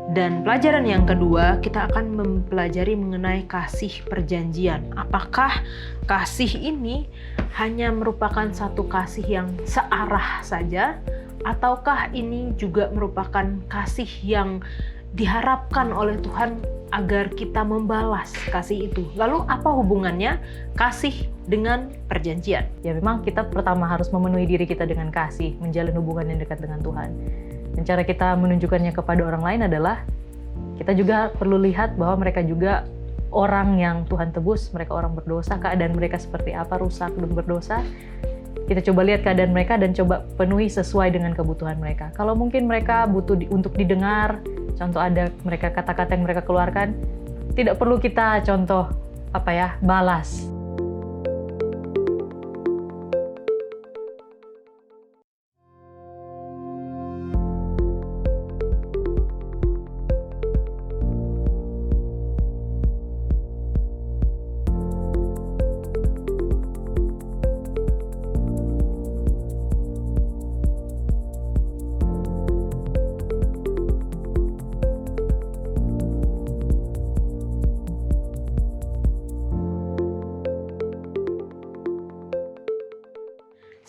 Dan pelajaran yang kedua, kita akan mempelajari mengenai kasih perjanjian. Apakah kasih ini hanya merupakan satu kasih yang searah saja, ataukah ini juga merupakan kasih yang diharapkan oleh Tuhan agar kita membalas kasih itu? Lalu apa hubungannya kasih dengan perjanjian? Ya memang kita pertama harus memenuhi diri kita dengan kasih, menjalin hubungan yang dekat dengan Tuhan. Dan cara kita menunjukkannya kepada orang lain adalah kita juga perlu lihat bahwa mereka juga orang yang Tuhan tebus, mereka orang berdosa, keadaan mereka seperti apa, rusak dan berdosa. Kita coba lihat keadaan mereka dan coba penuhi sesuai dengan kebutuhan mereka. Kalau mungkin mereka butuh untuk didengar, contoh ada mereka kata-kata yang mereka keluarkan, tidak perlu kita contoh balas.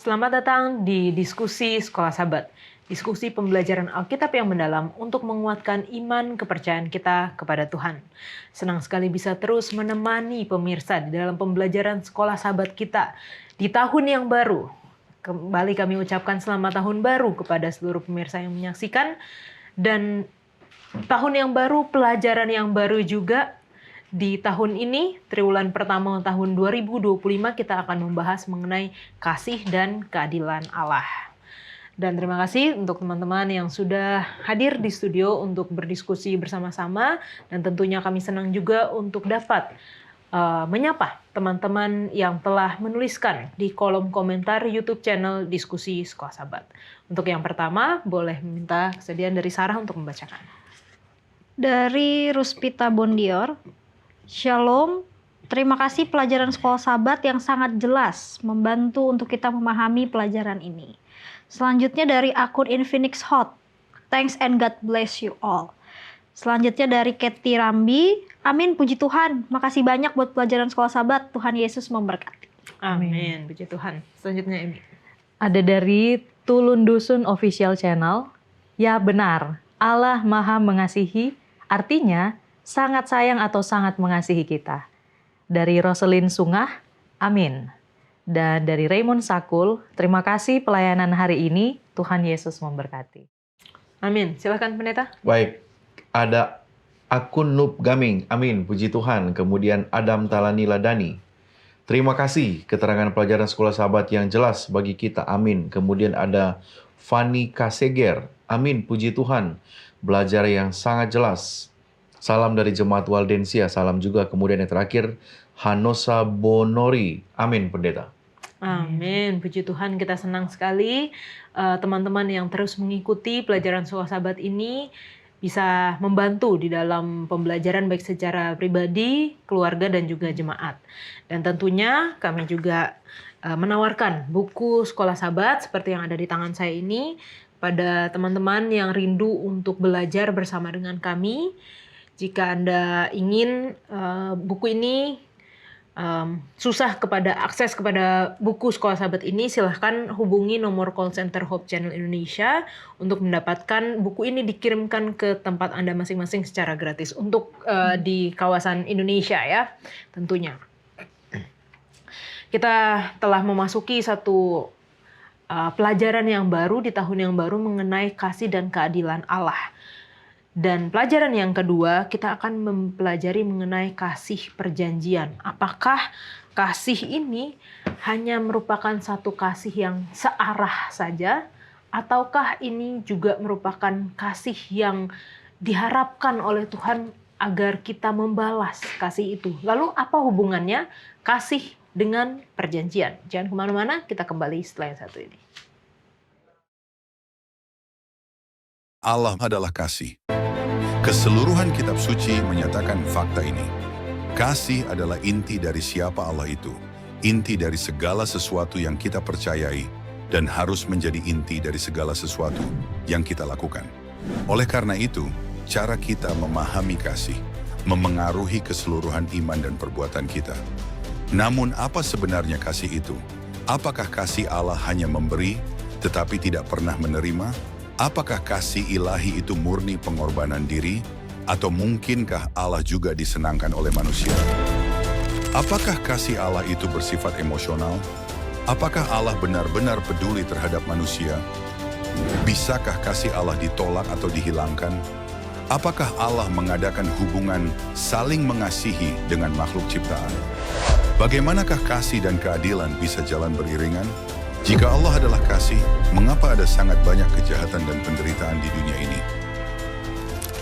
Selamat datang di diskusi Sekolah Sabat, diskusi pembelajaran Alkitab yang mendalam untuk menguatkan iman kepercayaan kita kepada Tuhan. Senang sekali bisa terus menemani pemirsa di dalam pembelajaran Sekolah Sabat kita di tahun yang baru. Kembali kami ucapkan selamat tahun baru kepada seluruh pemirsa yang menyaksikan, dan tahun yang baru, pelajaran yang baru juga. Di tahun ini, triwulan pertama tahun 2025, kita akan membahas mengenai kasih dan keadilan Allah. Dan terima kasih untuk teman-teman yang sudah hadir di studio untuk berdiskusi bersama-sama. Dan tentunya kami senang juga untuk dapat menyapa teman-teman yang telah menuliskan di kolom komentar YouTube channel Diskusi Sekolah Sabat. Untuk yang pertama, boleh meminta kesediaan dari Sarah untuk membacakan. Dari Ruspita Bondior, Shalom, terima kasih pelajaran Sekolah Sabat yang sangat jelas, membantu untuk kita memahami pelajaran ini. Selanjutnya dari akun Infinix Hot, thanks and God bless you all. Selanjutnya dari Ketty Rambi, amin, puji Tuhan, makasih banyak buat pelajaran Sekolah Sabat, Tuhan Yesus memberkati. Amin, puji Tuhan. Selanjutnya Emi. Ada dari Tulun Dusun Official Channel, ya benar, Allah Maha Mengasihi, artinya sangat sayang atau sangat mengasihi kita. Dari Roselyn Sungah, amin. Dan dari Raymond Sakul, terima kasih pelayanan hari ini, Tuhan Yesus memberkati. Amin. Silakan pendeta. Baik, ada akun Noob Gaming, amin, puji Tuhan. Kemudian Adam Talani Ladani, terima kasih keterangan pelajaran Sekolah Sabat yang jelas bagi kita, amin. Kemudian ada Fanny Kaseger, amin, puji Tuhan. Belajar yang sangat jelas. Salam dari Jemaat Waldensia, salam juga. Kemudian yang terakhir, Hanosa Bonori. Amin, pendeta. Amin, puji Tuhan, kita senang sekali teman-teman yang terus mengikuti pelajaran Sekolah Sabat ini bisa membantu di dalam pembelajaran baik secara pribadi, keluarga, dan juga jemaat. Dan tentunya kami juga menawarkan buku Sekolah Sabat seperti yang ada di tangan saya ini pada teman-teman yang rindu untuk belajar bersama dengan kami. Jika Anda ingin buku ini susah akses kepada buku Sekolah Sabat ini, silahkan hubungi nomor call center Hope Channel Indonesia untuk mendapatkan buku ini dikirimkan ke tempat Anda masing-masing secara gratis untuk di kawasan Indonesia ya tentunya. Kita telah memasuki satu pelajaran yang baru di tahun yang baru mengenai kasih dan keadilan Allah. Dan pelajaran yang kedua, kita akan mempelajari mengenai kasih perjanjian. Apakah kasih ini hanya merupakan satu kasih yang searah saja, ataukah ini juga merupakan kasih yang diharapkan oleh Tuhan agar kita membalas kasih itu? Lalu apa hubungannya kasih dengan perjanjian? Jangan kemana-mana, kita kembali setelah yang satu ini. Allah adalah kasih. Keseluruhan kitab suci menyatakan fakta ini. Kasih adalah inti dari siapa Allah itu, inti dari segala sesuatu yang kita percayai, dan harus menjadi inti dari segala sesuatu yang kita lakukan. Oleh karena itu, cara kita memahami kasih, memengaruhi keseluruhan iman dan perbuatan kita. Namun apa sebenarnya kasih itu? Apakah kasih Allah hanya memberi, tetapi tidak pernah menerima? Apakah kasih ilahi itu murni pengorbanan diri? Atau mungkinkah Allah juga disenangkan oleh manusia? Apakah kasih Allah itu bersifat emosional? Apakah Allah benar-benar peduli terhadap manusia? Bisakah kasih Allah ditolak atau dihilangkan? Apakah Allah mengadakan hubungan saling mengasihi dengan makhluk ciptaan? Bagaimanakah kasih dan keadilan bisa jalan beriringan? Jika Allah adalah kasih, mengapa ada sangat banyak kejahatan dan penderitaan di dunia ini?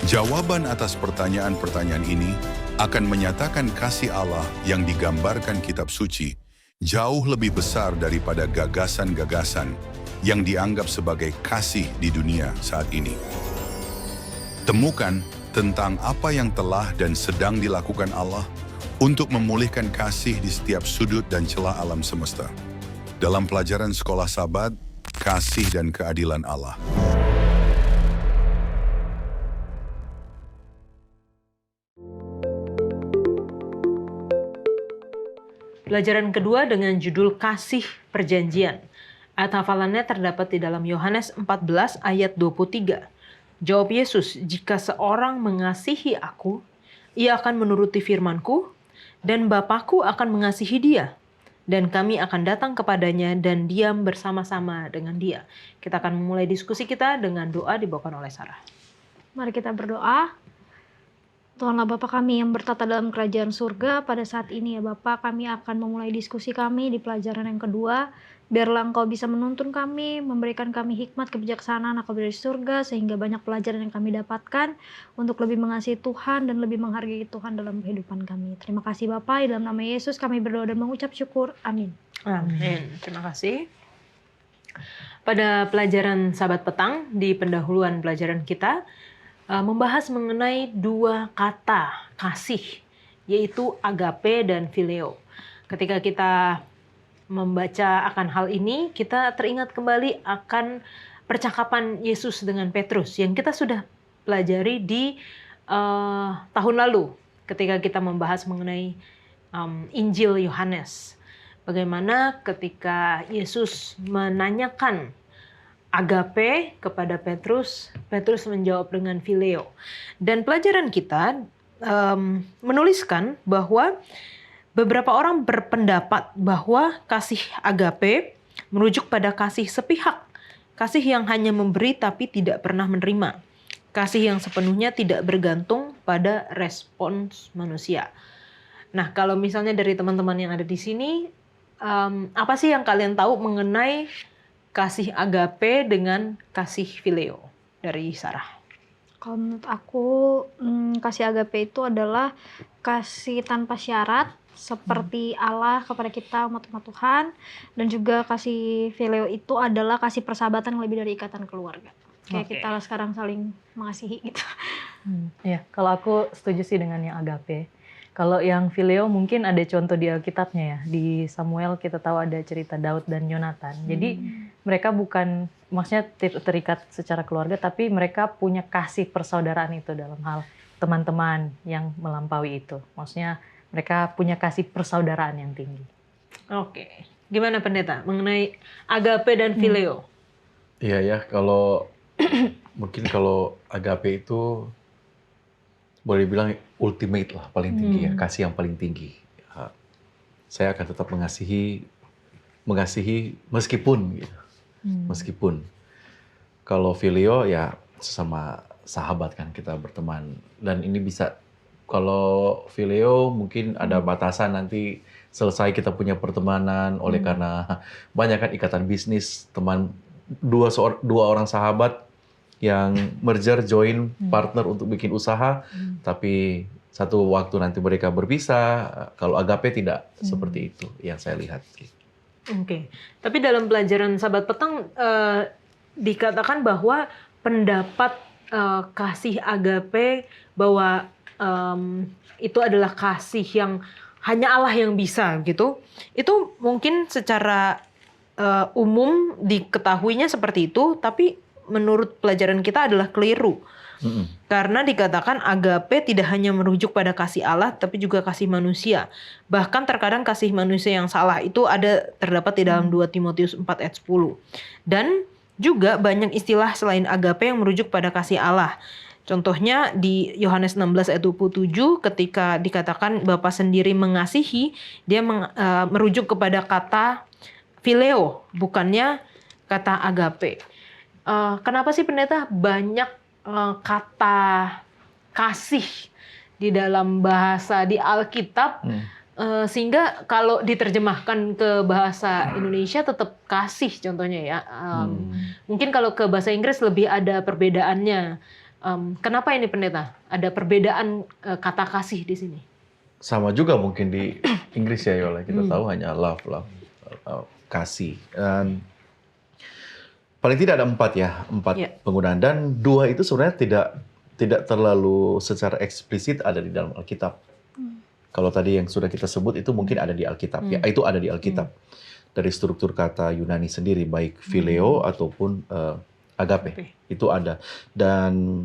Jawaban atas pertanyaan-pertanyaan ini akan menyatakan kasih Allah yang digambarkan kitab suci jauh lebih besar daripada gagasan-gagasan yang dianggap sebagai kasih di dunia saat ini. Temukan tentang apa yang telah dan sedang dilakukan Allah untuk memulihkan kasih di setiap sudut dan celah alam semesta. Dalam pelajaran Sekolah Sabat, Kasih dan Keadilan Allah. Pelajaran kedua dengan judul Kasih Perjanjian. Ayat hafalannya terdapat di dalam Yohanes 14 ayat 23. Jawab Yesus, "Jika seorang mengasihi aku, ia akan menuruti firman-Ku, dan Bapa-Ku akan mengasihi dia, dan kami akan datang kepadanya dan diam bersama-sama dengan dia." Kita akan memulai diskusi kita dengan doa dibawakan oleh Sarah. Mari kita berdoa. Tuhanlah Bapa kami yang bertata dalam kerajaan surga, pada saat ini ya Bapa, kami akan memulai diskusi kami di pelajaran yang kedua. Biarlah Engkau bisa menuntun kami, memberikan kami hikmat kebijaksanaan Engkau dari surga, sehingga banyak pelajaran yang kami dapatkan untuk lebih mengasihi Tuhan dan lebih menghargai Tuhan dalam kehidupan kami. Terima kasih Bapa, di dalam nama Yesus kami berdoa dan mengucap syukur. Amin. Amin. Terima kasih. Pada pelajaran Sabat petang, di pendahuluan pelajaran kita, membahas mengenai dua kata kasih, yaitu agape dan phileo. Ketika kita membaca akan hal ini, kita teringat kembali akan percakapan Yesus dengan Petrus yang kita sudah pelajari di tahun lalu ketika kita membahas mengenai Injil Yohanes. Bagaimana ketika Yesus menanyakan agape kepada Petrus, Petrus menjawab dengan phileo. Dan pelajaran kita menuliskan bahwa beberapa orang berpendapat bahwa kasih agape merujuk pada kasih sepihak, kasih yang hanya memberi tapi tidak pernah menerima, kasih yang sepenuhnya tidak bergantung pada respons manusia. Nah, kalau misalnya dari teman-teman yang ada di sini, apa sih yang kalian tahu mengenai kasih agape dengan kasih phileo dari Sarah? Kalau menurut aku, kasih agape itu adalah kasih tanpa syarat, seperti Allah kepada kita umat-umat Tuhan, dan juga kasih phileo itu adalah kasih persahabatan yang lebih dari ikatan keluarga. Kayak kita sekarang saling mengasihi gitu. Ya, kalau aku setuju sih dengan yang agape. Kalau yang phileo mungkin ada contoh di Alkitabnya ya. Di Samuel kita tahu ada cerita Daud dan Yonatan. Jadi mereka bukan, maksudnya terikat secara keluarga, tapi mereka punya kasih persaudaraan itu dalam hal teman-teman yang melampaui itu. Maksudnya mereka punya kasih persaudaraan yang tinggi. Oke. Gimana pendeta mengenai agape dan phileo? Iya ya, kalau mungkin kalau agape itu boleh bilang ultimate lah, paling tinggi ya, kasih yang paling tinggi. Ya, saya akan tetap mengasihi meskipun gitu. Meskipun kalau phileo ya sesama sahabat kan, kita berteman, dan ini bisa, kalau phileo mungkin ada batasan nanti selesai kita punya pertemanan oleh karena banyak kan ikatan bisnis, teman dua orang sahabat yang merger, join partner untuk bikin usaha, tapi satu waktu nanti mereka berpisah. Kalau agape tidak seperti itu yang saya lihat. Oke. Tapi dalam pelajaran Sabat petang dikatakan bahwa pendapat kasih agape bahwa itu adalah kasih yang hanya Allah yang bisa gitu. Itu mungkin secara umum diketahuinya seperti itu, tapi menurut pelajaran kita adalah keliru. Mm-mm. Karena dikatakan agape tidak hanya merujuk pada kasih Allah, tapi juga kasih manusia. Bahkan terkadang kasih manusia yang salah itu terdapat di dalam 2 Timotius 4 ayat 10. Dan juga banyak istilah selain agape yang merujuk pada kasih Allah. Contohnya di Yohanes 16 ayat 27 ketika dikatakan Bapa sendiri mengasihi, dia merujuk kepada kata phileo, bukannya kata agape. Kenapa sih pendeta banyak kata kasih di dalam bahasa di Alkitab, sehingga kalau diterjemahkan ke bahasa Indonesia tetap kasih contohnya ya. Mungkin kalau ke bahasa Inggris lebih ada perbedaannya. Kenapa ini pendeta? Ada perbedaan kata kasih di sini? Sama juga mungkin di Inggris ya Yola, kita tahu hanya love, kasih. Dan paling tidak ada 4 penggunaan, dan 2 itu sebenarnya tidak terlalu secara eksplisit ada di dalam Alkitab. Kalau tadi yang sudah kita sebut itu mungkin ada di Alkitab, ya itu ada di Alkitab. Dari struktur kata Yunani sendiri, baik phileo ataupun agape, itu ada. Dan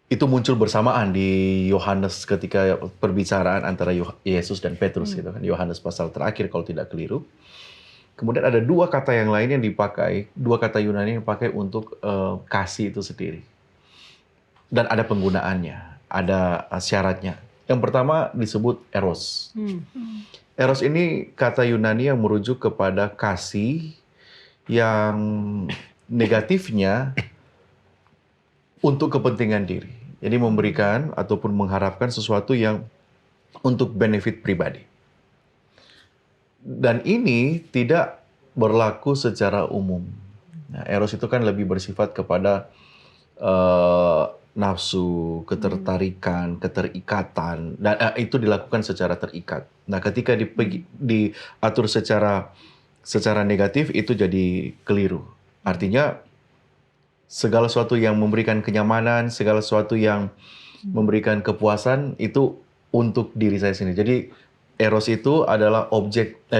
itu muncul bersamaan di Yohanes ketika perbicaraan antara Yesus dan Petrus, gitu kan. Yohanes pasal terakhir kalau tidak keliru. Kemudian ada 2 kata yang lain yang dipakai, 2 kata Yunani yang dipakai untuk kasih itu sendiri. Dan ada penggunaannya, ada syaratnya. Yang pertama disebut eros. Eros ini kata Yunani yang merujuk kepada kasih yang negatifnya untuk kepentingan diri. Jadi memberikan ataupun mengharapkan sesuatu yang untuk benefit pribadi. Dan ini tidak berlaku secara umum. Nah, eros itu kan lebih bersifat kepada nafsu, ketertarikan, keterikatan, dan itu dilakukan secara terikat. Nah, ketika diatur secara negatif itu jadi keliru. Artinya segala sesuatu yang memberikan kenyamanan, segala sesuatu yang memberikan kepuasan itu untuk diri saya sendiri. Jadi eros itu adalah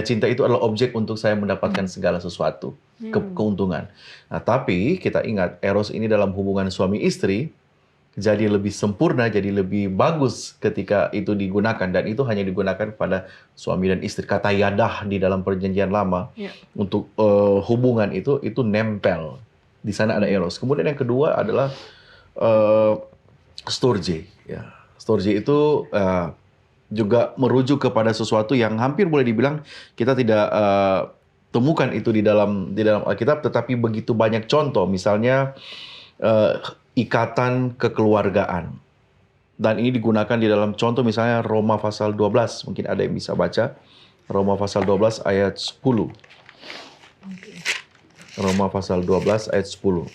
cinta itu adalah objek untuk saya mendapatkan segala sesuatu, keuntungan. Nah, tapi kita ingat eros ini dalam hubungan suami istri jadi lebih sempurna, jadi lebih bagus ketika itu digunakan, dan itu hanya digunakan pada suami dan istri. Kata yadah di dalam perjanjian lama untuk hubungan itu nempel. Di sana ada eros. Kemudian yang kedua adalah storge. Ya. Storge itu juga merujuk kepada sesuatu yang hampir boleh dibilang kita tidak temukan itu di dalam Alkitab, tetapi begitu banyak contoh. Misalnya ikatan kekeluargaan. Dan ini digunakan di dalam contoh misalnya Roma pasal 12. Mungkin ada yang bisa baca. Roma pasal 12 ayat 10. Roma pasal 12 ayat 10.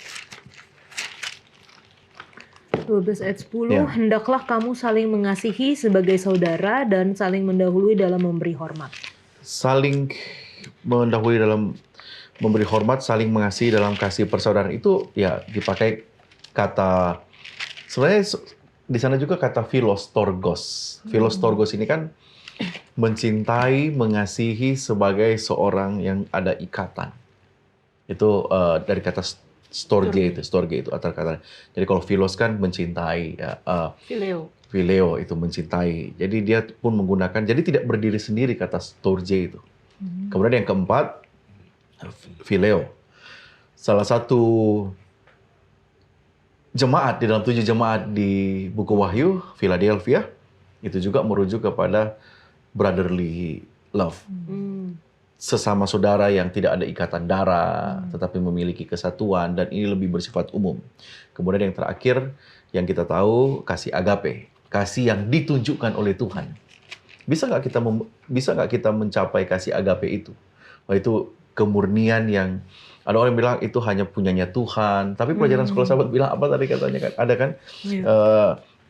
12 ayat 10, Ya. Hendaklah kamu saling mengasihi sebagai saudara dan saling mendahului dalam memberi hormat. Saling mendahului dalam memberi hormat, saling mengasihi dalam kasih persaudaraan, itu ya dipakai kata, sebenarnya di sana juga kata philostorgos. Philostorgos ini kan mencintai, mengasihi sebagai seorang yang ada ikatan. Itu dari kata storge itu akar kata. Jadi kalau philos kan mencintai, ya, phileo itu mencintai. Jadi dia pun menggunakan, jadi tidak berdiri sendiri kata storge itu. Kemudian yang keempat, phileo. Salah satu jemaat di dalam 7 jemaat di buku Wahyu, Philadelphia, itu juga merujuk kepada brotherly love. Sesama saudara yang tidak ada ikatan darah, tetapi memiliki kesatuan, dan ini lebih bersifat umum. Kemudian yang terakhir, yang kita tahu, kasih agape, kasih yang ditunjukkan oleh Tuhan. Bisa nggak kita mencapai kasih agape itu? Wah, itu kemurnian yang ada orang bilang itu hanya punyanya Tuhan, tapi pelajaran sekolah sahabat bilang apa tadi katanya kan? Ada kan?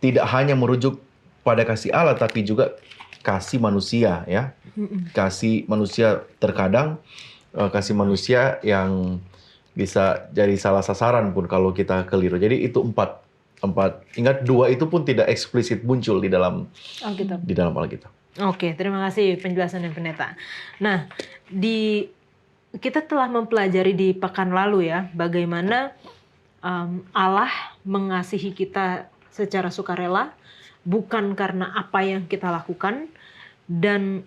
Tidak hanya merujuk pada kasih Allah, tapi juga kasih manusia, ya. Kasih manusia terkadang kasih manusia yang bisa jadi salah sasaran pun kalau kita keliru. Jadi itu 4. Ingat 2 itu pun tidak eksplisit muncul di dalam Alkitab. Oke, terima kasih penjelasan pendeta. Nah, kita telah mempelajari di pekan lalu ya, bagaimana Allah mengasihi kita secara sukarela, bukan karena apa yang kita lakukan. Dan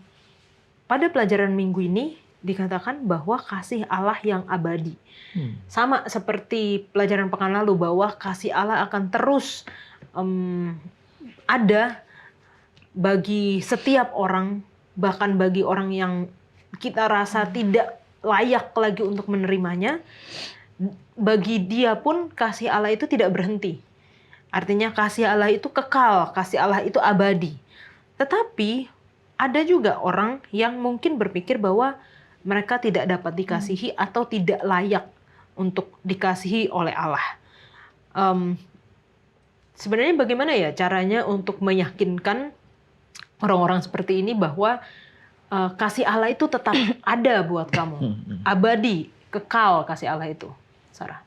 pada pelajaran minggu ini dikatakan bahwa kasih Allah yang abadi. Sama seperti pelajaran pekan lalu, bahwa kasih Allah akan terus ada bagi setiap orang, bahkan bagi orang yang kita rasa tidak layak lagi untuk menerimanya. Bagi dia pun kasih Allah itu tidak berhenti. Artinya kasih Allah itu kekal, kasih Allah itu abadi. Tetapi ada juga orang yang mungkin berpikir bahwa mereka tidak dapat dikasihi atau tidak layak untuk dikasihi oleh Allah. Sebenarnya bagaimana ya caranya untuk meyakinkan orang-orang seperti ini bahwa kasih Allah itu tetap ada buat kamu, abadi, kekal kasih Allah itu, Sarah?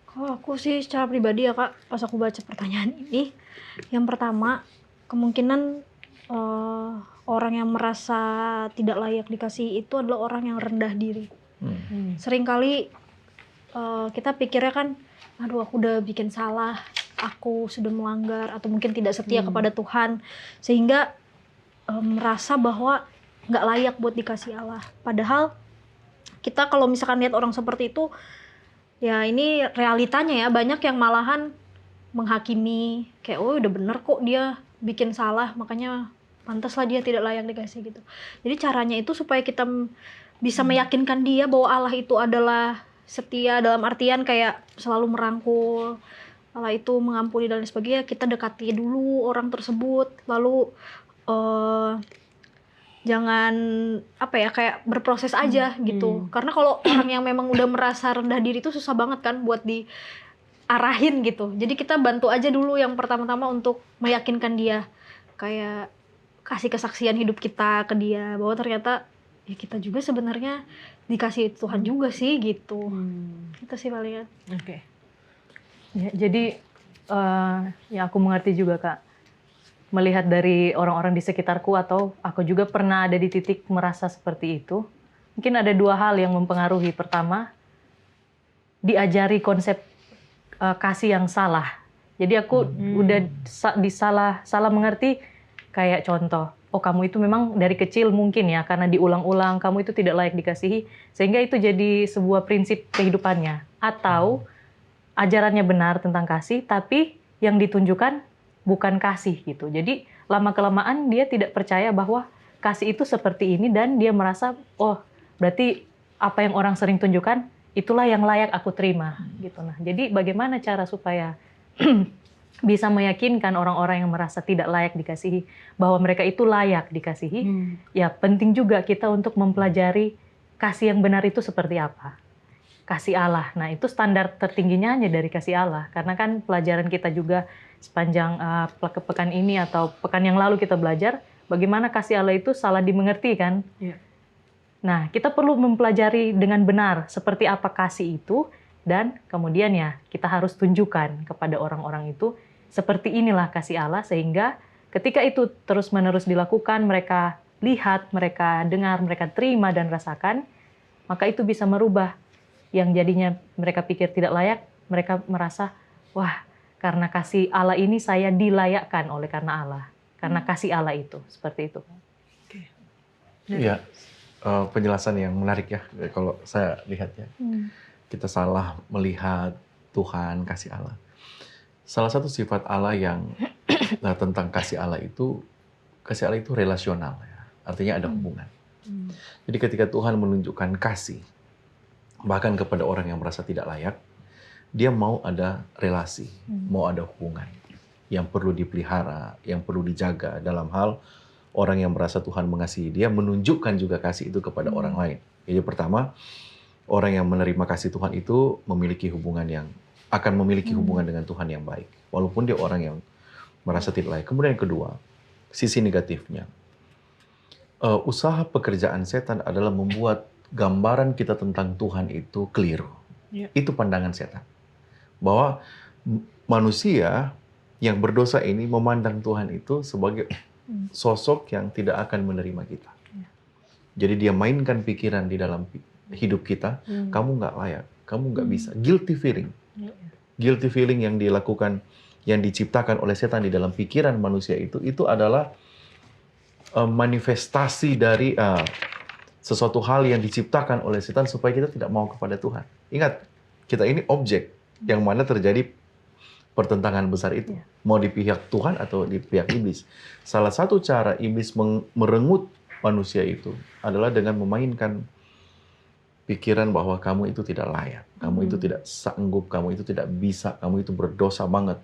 Kalau aku sih secara pribadi ya Kak, pas aku baca pertanyaan ini, yang pertama kemungkinan orang yang merasa tidak layak dikasihi itu adalah orang yang rendah diri. Seringkali kita pikirnya kan, aduh aku udah bikin salah, aku sudah melanggar, atau mungkin tidak setia kepada Tuhan, sehingga merasa bahwa nggak layak buat dikasih Allah. Padahal kita kalau misalkan lihat orang seperti itu, ya ini realitanya ya, banyak yang malahan menghakimi, kayak oh udah bener kok dia bikin salah, makanya pantaslah dia tidak layak dikasih gitu. Jadi caranya itu supaya kita bisa meyakinkan dia bahwa Allah itu adalah setia, dalam artian kayak selalu merangkul, Allah itu mengampuni dan lain sebagainya. Kita dekati dulu orang tersebut, lalu jangan apa ya, kayak berproses aja gitu. Karena kalau orang yang memang udah merasa rendah diri itu susah banget kan buat diarahin gitu. Jadi kita bantu aja dulu yang pertama-tama untuk meyakinkan dia, kayak kasih kesaksian hidup kita ke dia bahwa ternyata ya kita juga sebenarnya dikasih Tuhan juga sih gitu. Itu sih palingan. Oke. Ya, jadi ya aku mengerti juga Kak, melihat dari orang-orang di sekitarku, atau aku juga pernah ada di titik merasa seperti itu. Mungkin ada dua hal yang mempengaruhi. Pertama, diajari konsep kasih yang salah. Jadi aku udah salah mengerti, kayak contoh, oh kamu itu memang dari kecil mungkin ya, karena diulang-ulang kamu itu tidak layak dikasihi, sehingga itu jadi sebuah prinsip kehidupannya. Atau ajarannya benar tentang kasih, tapi yang ditunjukkan bukan kasih gitu. Jadi lama-kelamaan dia tidak percaya bahwa kasih itu seperti ini, dan dia merasa, oh berarti apa yang orang sering tunjukkan, itulah yang layak aku terima gitu. Nah, jadi bagaimana cara supaya bisa meyakinkan orang-orang yang merasa tidak layak dikasihi bahwa mereka itu layak dikasihi? Ya penting juga kita untuk mempelajari kasih yang benar itu seperti apa. Kasih Allah. Nah, itu standar tertingginya hanya dari kasih Allah. Karena kan pelajaran kita juga sepanjang pekan ini atau pekan yang lalu kita belajar bagaimana kasih Allah itu salah dimengerti kan. Yeah. Nah, kita perlu mempelajari dengan benar seperti apa kasih itu, dan kemudian ya kita harus tunjukkan kepada orang-orang itu seperti inilah kasih Allah, sehingga ketika itu terus-menerus dilakukan, mereka lihat, mereka dengar, mereka terima dan rasakan, maka itu bisa merubah yang jadinya mereka pikir tidak layak, mereka merasa, wah, karena kasih Allah ini saya dilayakkan oleh karena Allah. Karena kasih Allah itu, seperti itu. Iya, penjelasan yang menarik ya, kalau saya lihat ya. Kita salah melihat Tuhan, kasih Allah. Salah satu sifat Allah yang tentang kasih Allah itu relasional ya. Artinya ada hubungan. Jadi ketika Tuhan menunjukkan kasih, bahkan kepada orang yang merasa tidak layak, dia mau ada relasi, mau ada hubungan yang perlu dipelihara, yang perlu dijaga dalam hal orang yang merasa Tuhan mengasihi dia, menunjukkan juga kasih itu kepada orang lain. Jadi pertama, orang yang menerima kasih Tuhan itu memiliki hubungan akan memiliki hubungan dengan Tuhan yang baik, walaupun dia orang yang merasa tidak layak. Kemudian yang kedua, sisi negatifnya, usaha pekerjaan setan adalah membuat gambaran kita tentang Tuhan itu keliru. Yeah. Itu pandangan setan. Bahwa manusia yang berdosa ini memandang Tuhan itu sebagai sosok yang tidak akan menerima kita. Yeah. Jadi dia mainkan pikiran di dalam hidup kita, kamu nggak layak, kamu nggak bisa. Guilty feeling. Yeah. guilty feeling yang dilakukan, yang diciptakan oleh setan di dalam pikiran manusia itu adalah manifestasi dari sesuatu hal yang diciptakan oleh setan supaya kita tidak mau kepada Tuhan. Ingat, kita ini objek yang mana terjadi pertentangan besar itu. Mau di pihak Tuhan atau di pihak iblis. Salah satu cara iblis merenggut manusia itu adalah dengan memainkan pikiran bahwa kamu itu tidak layak, kamu itu tidak sanggup, kamu itu tidak bisa, kamu itu berdosa banget.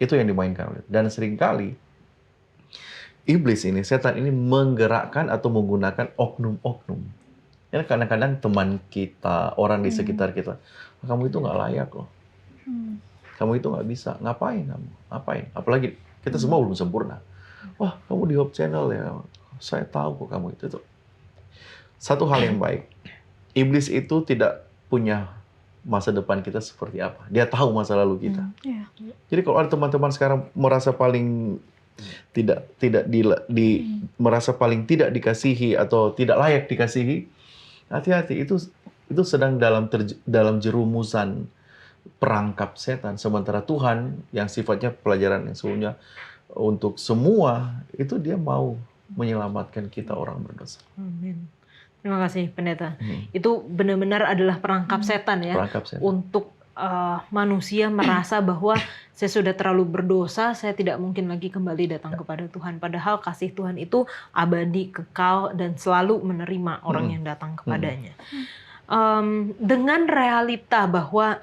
Itu yang dimainkan. Dan seringkali iblis ini, setan ini menggerakkan atau menggunakan oknum-oknum. Ya, kadang-kadang teman kita, orang di sekitar kita, kamu itu nggak layak loh. Kamu itu nggak bisa. Ngapain kamu? Ngapain? Apalagi kita semua belum sempurna. Wah, kamu di Hope Channel ya. Saya tahu kok kamu itu. Satu hal yang baik. Iblis itu tidak punya masa depan kita seperti apa. Dia tahu masa lalu kita. Jadi kalau ada teman-teman sekarang merasa paling merasa paling tidak dikasihi atau tidak layak dikasihi, hati-hati, itu sedang dalam jerumusan perangkap setan. Sementara Tuhan yang sifatnya pelajaran yang sesungguhnya untuk semua, itu dia mau menyelamatkan kita orang berdosa. Amin. Terima kasih Pendeta. Itu benar-benar adalah perangkap setan ya. Perangkap setan. Untuk manusia merasa bahwa saya sudah terlalu berdosa, saya tidak mungkin lagi kembali datang kepada Tuhan. Padahal kasih Tuhan itu abadi, kekal, dan selalu menerima orang yang datang kepadanya. Dengan realita bahwa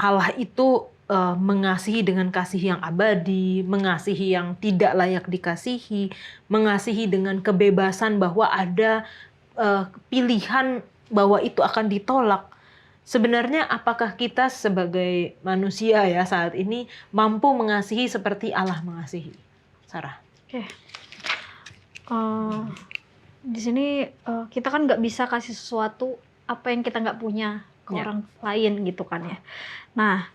Allah itu mengasihi dengan kasih yang abadi, mengasihi yang tidak layak dikasihi, mengasihi dengan kebebasan bahwa ada pilihan bahwa itu akan ditolak. Sebenarnya apakah kita sebagai manusia ya saat ini mampu mengasihi seperti Allah mengasihi? Sarah. Oke. Di sini kita kan nggak bisa kasih sesuatu apa yang kita nggak punya ke orang lain gitu kan ya. Nah,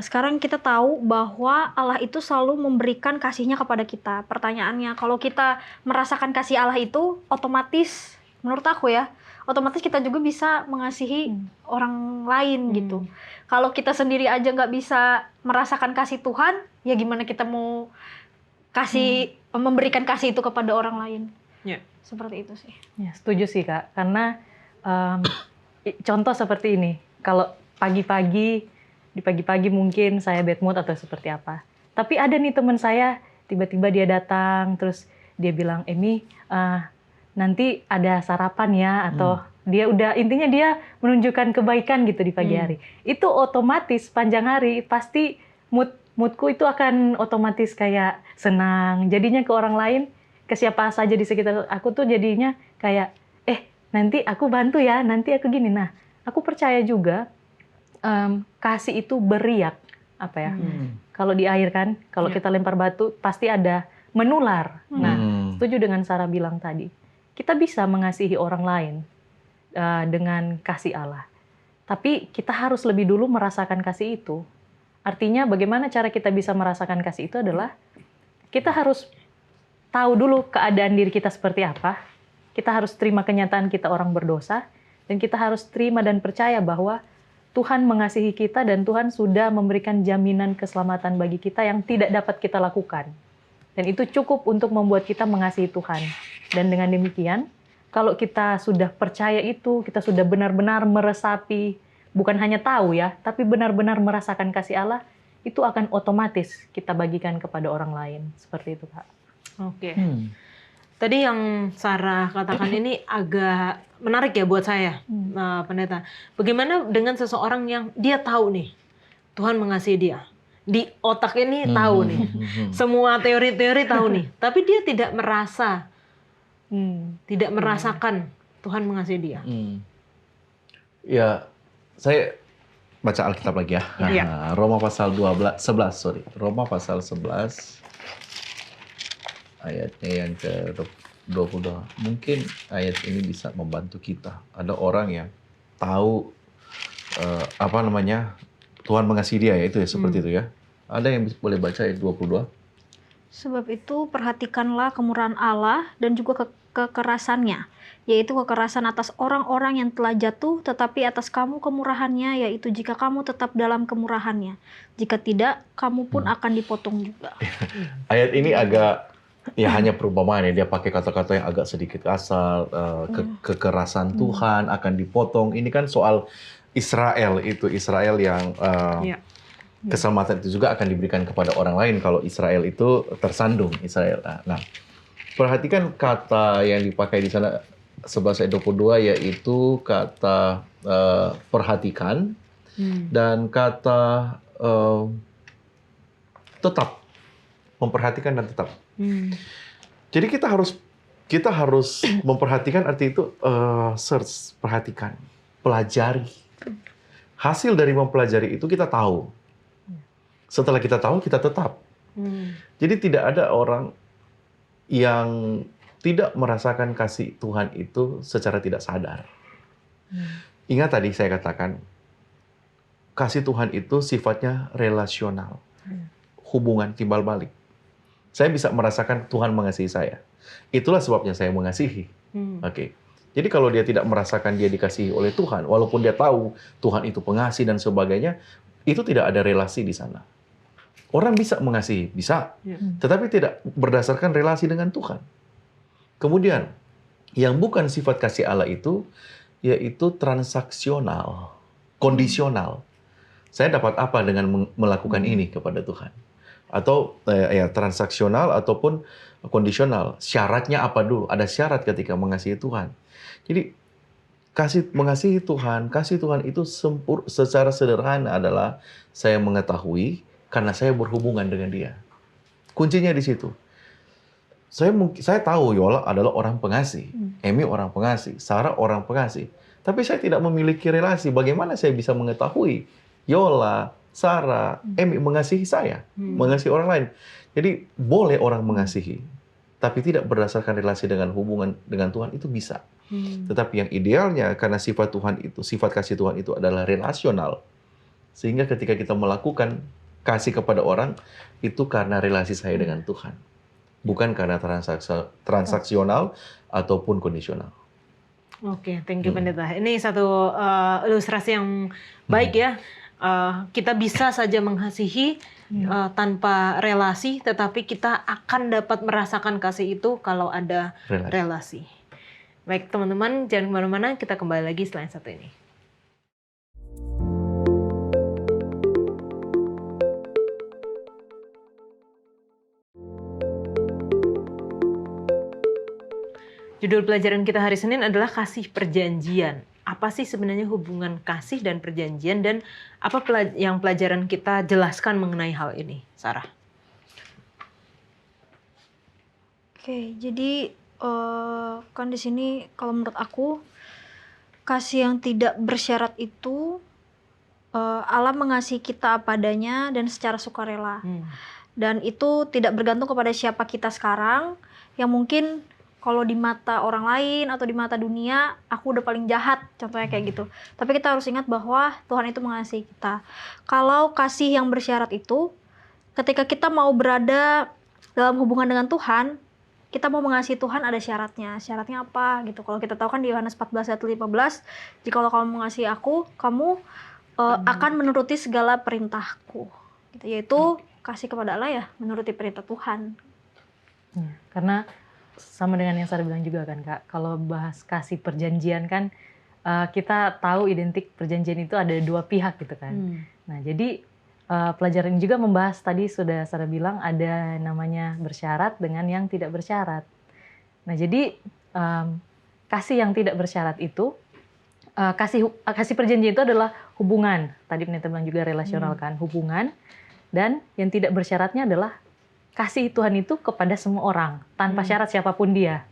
sekarang kita tahu bahwa Allah itu selalu memberikan kasihnya kepada kita. Pertanyaannya, kalau kita merasakan kasih Allah itu, otomatis menurut aku ya, otomatis kita juga bisa mengasihi orang lain gitu. Kalau kita sendiri aja nggak bisa merasakan kasih Tuhan, ya gimana kita mau memberikan kasih itu kepada orang lain? Seperti itu sih. Ya, setuju sih Kak, karena contoh seperti ini, kalau di pagi-pagi mungkin saya bad mood atau seperti apa. Tapi ada nih teman saya, tiba-tiba dia datang, terus dia bilang, Emi, nanti ada sarapan ya, atau intinya dia menunjukkan kebaikan gitu di pagi hari. Itu otomatis panjang hari pasti moodku itu akan otomatis kayak senang. Jadinya ke orang lain, ke siapa saja di sekitar aku tuh jadinya kayak, nanti aku bantu ya, nanti aku gini. Nah, aku percaya juga kasih itu beriak, apa ya? Kalau di air kan, kalau kita lempar batu pasti ada menular. Nah, setuju dengan Sarah bilang tadi. Kita bisa mengasihi orang lain dengan kasih Allah. Tapi kita harus lebih dulu merasakan kasih itu. Artinya bagaimana cara kita bisa merasakan kasih itu adalah kita harus tahu dulu keadaan diri kita seperti apa. Kita harus terima kenyataan kita orang berdosa. Dan kita harus terima dan percaya bahwa Tuhan mengasihi kita dan Tuhan sudah memberikan jaminan keselamatan bagi kita yang tidak dapat kita lakukan. Dan itu cukup untuk membuat kita mengasihi Tuhan. Dan dengan demikian, kalau kita sudah percaya itu, kita sudah benar-benar meresapi, bukan hanya tahu ya, tapi benar-benar merasakan kasih Allah, itu akan otomatis kita bagikan kepada orang lain. Seperti itu, Kak. Oke. Tadi yang Sarah katakan ini agak menarik ya buat saya, Pendeta. Bagaimana dengan seseorang yang dia tahu nih, Tuhan mengasihi dia. Di otak ini tahu nih, semua teori-teori tahu nih. Tapi dia tidak merasa, tidak merasakan Tuhan mengasihi dia. Ya, saya baca Alkitab lagi ya. Roma pasal 11, Roma pasal 11. Ayatnya yang ke-22. Mungkin ayat ini bisa membantu kita. Ada orang yang tahu Tuhan mengasihi dia ya, itu ya, seperti itu ya. Ada yang boleh baca ayat 22? Sebab itu perhatikanlah kemurahan Allah dan juga kekerasannya, yaitu kekerasan atas orang-orang yang telah jatuh, tetapi atas kamu kemurahannya, yaitu jika kamu tetap dalam kemurahannya. Jika tidak, kamu pun akan dipotong juga. Ayat ini agak, ya hanya perumpamaan ya, dia pakai kata-kata yang agak sedikit kasar, kekerasan Tuhan akan dipotong. Ini kan soal Israel yang Iya. keselamatan itu juga akan diberikan kepada orang lain kalau Israel itu tersandung Israel. Nah, perhatikan kata yang dipakai di sana 11 ayat 22 yaitu kata perhatikan dan kata tetap, memperhatikan dan tetap. Jadi kita harus memperhatikan, arti itu search, perhatikan, pelajari. Hasil dari mempelajari itu kita tahu. Setelah kita tahu, kita tetap. Jadi tidak ada orang yang tidak merasakan kasih Tuhan itu secara tidak sadar. Ingat tadi saya katakan, kasih Tuhan itu sifatnya relasional. Hubungan timbal balik. Saya bisa merasakan Tuhan mengasihi saya. Itulah sebabnya saya mengasihi. Oke. Jadi kalau dia tidak merasakan dia dikasihi oleh Tuhan, walaupun dia tahu Tuhan itu pengasih dan sebagainya, itu tidak ada relasi di sana. Orang bisa mengasihi, bisa, tetapi tidak berdasarkan relasi dengan Tuhan. Kemudian, yang bukan sifat kasih Allah itu, yaitu transaksional, kondisional. Saya dapat apa dengan melakukan ini kepada Tuhan? Atau ya transaksional ataupun kondisional. Syaratnya apa dulu? Ada syarat ketika mengasihi Tuhan. Jadi, mengasihi Tuhan, kasih Tuhan itu secara sederhana adalah saya mengetahui karena saya berhubungan dengan Dia. Kuncinya di situ. Saya tahu Yola adalah orang pengasih, Emi orang pengasih, Sarah orang pengasih. Tapi saya tidak memiliki relasi. Bagaimana saya bisa mengetahui Yola, Sarah, Emi mengasihi saya, mengasihi orang lain? Jadi boleh orang mengasihi, tapi tidak berdasarkan relasi dengan hubungan dengan Tuhan itu bisa. Tetapi yang idealnya karena sifat Tuhan itu, sifat kasih Tuhan itu adalah relasional. Sehingga ketika kita melakukan kasih kepada orang, itu karena relasi saya dengan Tuhan. Bukan karena transaksional ataupun kondisional. Oke, thank you Pendeta. Ini satu ilustrasi yang baik ya. Kita bisa saja mengasihi tanpa relasi, tetapi kita akan dapat merasakan kasih itu kalau ada relasi. Baik teman-teman, jangan kemana-mana, kita kembali lagi setelah yang satu ini. Judul pelajaran kita hari Senin adalah kasih perjanjian. Apa sih sebenarnya hubungan kasih dan perjanjian, dan apa yang pelajaran kita jelaskan mengenai hal ini, Sarah? Oke, jadi kan di sini kalau menurut aku kasih yang tidak bersyarat itu Allah mengasihi kita apa adanya dan secara sukarela. Dan itu tidak bergantung kepada siapa kita sekarang, yang mungkin kalau di mata orang lain atau di mata dunia, aku udah paling jahat, contohnya kayak gitu. Tapi kita harus ingat bahwa Tuhan itu mengasihi kita. Kalau kasih yang bersyarat itu, ketika kita mau berada dalam hubungan dengan Tuhan, kita mau mengasihi Tuhan ada syaratnya. Syaratnya apa gitu? Kalau kita tahu kan di Yohanes 14 ayat 15, jikalau kamu mengasihi aku, kamu akan menuruti segala perintahku. Gitu. Yaitu kasih kepada Allah ya, menuruti perintah Tuhan. Karena sama dengan yang saya bilang juga kan Kak, kalau bahas kasih perjanjian kan kita tahu identik perjanjian itu ada dua pihak gitu kan. Nah jadi pelajaran ini juga membahas, tadi sudah Sarah bilang ada namanya bersyarat dengan yang tidak bersyarat. Nah jadi kasih yang tidak bersyarat itu, kasih perjanjian itu adalah hubungan. Tadi Pendeta bilang juga relasional kan, hubungan. Dan yang tidak bersyaratnya adalah kasih Tuhan itu kepada semua orang, tanpa syarat siapapun dia.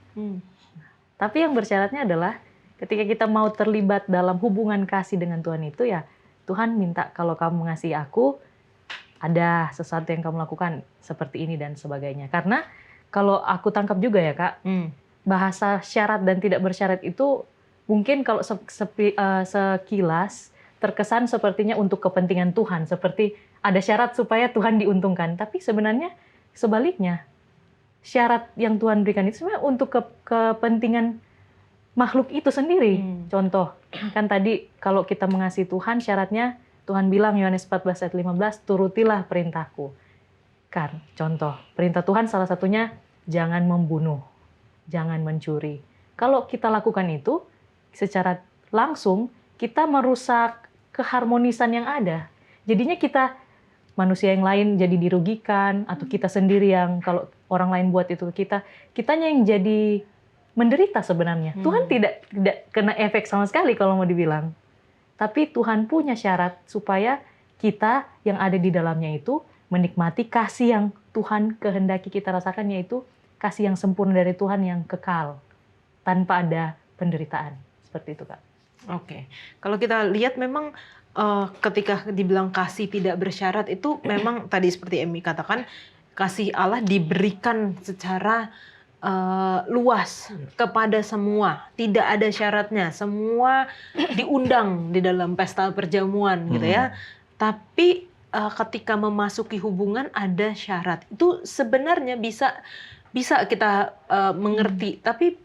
Tapi yang bersyaratnya adalah ketika kita mau terlibat dalam hubungan kasih dengan Tuhan itu ya, Tuhan minta kalau kamu mengasihi aku, ada sesuatu yang kamu lakukan seperti ini dan sebagainya. Karena kalau aku tangkap juga ya Kak, bahasa syarat dan tidak bersyarat itu mungkin kalau sekilas terkesan sepertinya untuk kepentingan Tuhan, seperti ada syarat supaya Tuhan diuntungkan. Tapi sebenarnya sebaliknya, syarat yang Tuhan berikan itu sebenarnya untuk kepentingan makhluk itu sendiri. Contoh, kan tadi kalau kita mengasihi Tuhan, syaratnya Tuhan bilang Yohanes 14 ayat 15, turutilah perintahku. Kan, contoh, perintah Tuhan salah satunya jangan membunuh, jangan mencuri. Kalau kita lakukan itu, secara langsung kita merusak keharmonisan yang ada. Jadinya kita, manusia yang lain jadi dirugikan, atau kita sendiri yang kalau orang lain buat itu ke kita, kitanya yang jadi menderita sebenarnya. Tuhan tidak kena efek sama sekali kalau mau dibilang. Tapi Tuhan punya syarat supaya kita yang ada di dalamnya itu menikmati kasih yang Tuhan kehendaki kita rasakan, yaitu kasih yang sempurna dari Tuhan yang kekal, tanpa ada penderitaan. Seperti itu, Kak. Oke. Kalau kita lihat memang ketika dibilang kasih tidak bersyarat itu memang tadi seperti Emmy katakan, kasih Allah diberikan secara luas kepada semua, tidak ada syaratnya, semua diundang di dalam pesta perjamuan gitu ya. Tapi ketika memasuki hubungan ada syarat. Itu sebenarnya bisa kita mengerti, tapi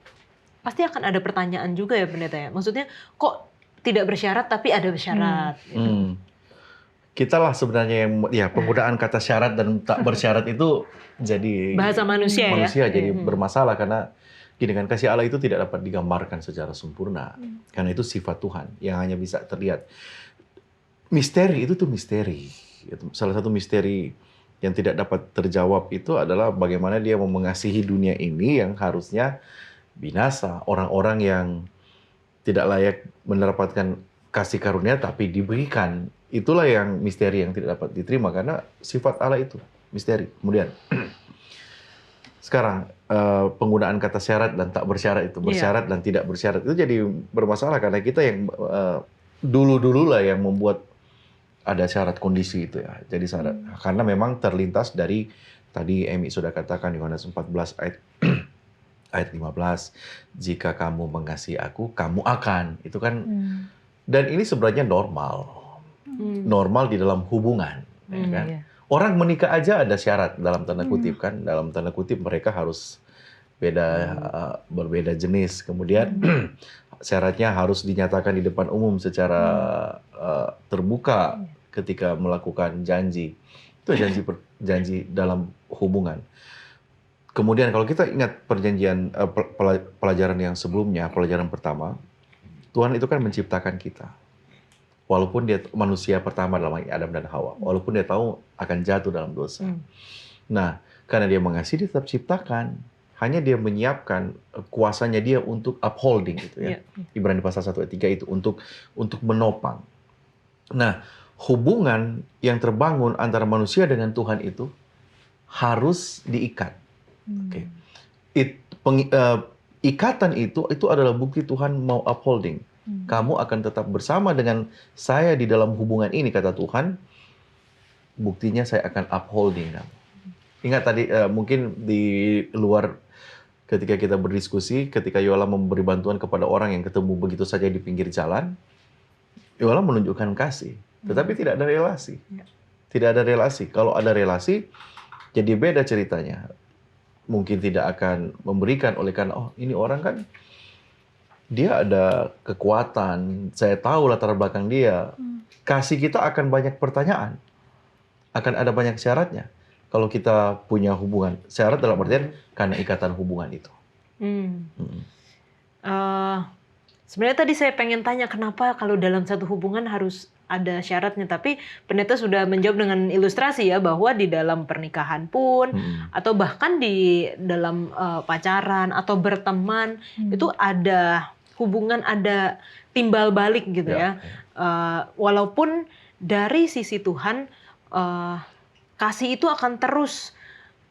pasti akan ada pertanyaan juga ya pendeta ya. Maksudnya kok tidak bersyarat tapi ada syarat. Gitu. Kita lah sebenarnya yang ya penggunaan kata syarat dan tak bersyarat itu jadi Bahasa manusia ya. jadi bermasalah karena dengan kasih Allah itu tidak dapat digambarkan secara sempurna. Karena itu sifat Tuhan yang hanya bisa terlihat. Misteri itu tuh misteri. Salah satu misteri yang tidak dapat terjawab itu adalah bagaimana dia mau mengasihi dunia ini yang harusnya binasa, orang-orang yang tidak layak mendapatkan kasih karunia tapi diberikan. Itulah yang misteri yang tidak dapat diterima karena sifat Allah itu misteri. Kemudian sekarang penggunaan kata syarat dan tak bersyarat itu, bersyarat dan tidak bersyarat itu jadi bermasalah karena kita yang dulu-dulu lah yang membuat ada syarat kondisi itu ya. Jadi syarat karena memang terlintas dari tadi Emmy sudah katakan Yohanes 14 ayat 15, jika kamu mengasihi aku, kamu akan. Itu kan dan ini sebenarnya normal. Normal di dalam hubungan, ya kan? Orang menikah aja ada syarat dalam tanda kutip kan, dalam tanda kutip mereka harus berbeda jenis. Kemudian syaratnya harus dinyatakan di depan umum secara terbuka ketika melakukan janji. Itu janji dalam hubungan. Kemudian kalau kita ingat perjanjian pelajaran yang sebelumnya, pelajaran pertama, Tuhan itu kan menciptakan kita. Walaupun dia manusia pertama dalam Adam dan Hawa, walaupun dia tahu akan jatuh dalam dosa. Nah, karena dia mengasihi, dia tetap ciptakan. Hanya dia menyiapkan kuasanya dia untuk upholding gitu ya. Ibrani pasal 1 ayat 3 itu untuk menopang. Nah, hubungan yang terbangun antara manusia dengan Tuhan itu harus diikat. Oke. Ikatan itu adalah bukti Tuhan mau upholding. Kamu akan tetap bersama dengan saya di dalam hubungan ini, kata Tuhan. Buktinya saya akan upholding kamu. Ingat tadi mungkin di luar ketika kita berdiskusi, ketika Yola memberi bantuan kepada orang yang ketemu begitu saja di pinggir jalan, Yola menunjukkan kasih. Tetapi tidak ada relasi. Tidak ada relasi. Kalau ada relasi, jadi beda ceritanya. Mungkin tidak akan memberikan oleh karena, oh ini orang kan dia ada kekuatan, saya tahu latar belakang dia. Kasih kita akan banyak pertanyaan. Akan ada banyak syaratnya. Kalau kita punya hubungan, syarat dalam artian karena ikatan hubungan itu. Sebenarnya tadi saya pengen tanya kenapa kalau dalam satu hubungan harus ada syaratnya, tapi pendeta sudah menjawab dengan ilustrasi ya bahwa di dalam pernikahan pun atau bahkan di dalam pacaran atau berteman itu ada hubungan, ada timbal balik gitu ya. Walaupun dari sisi Tuhan kasih itu akan terus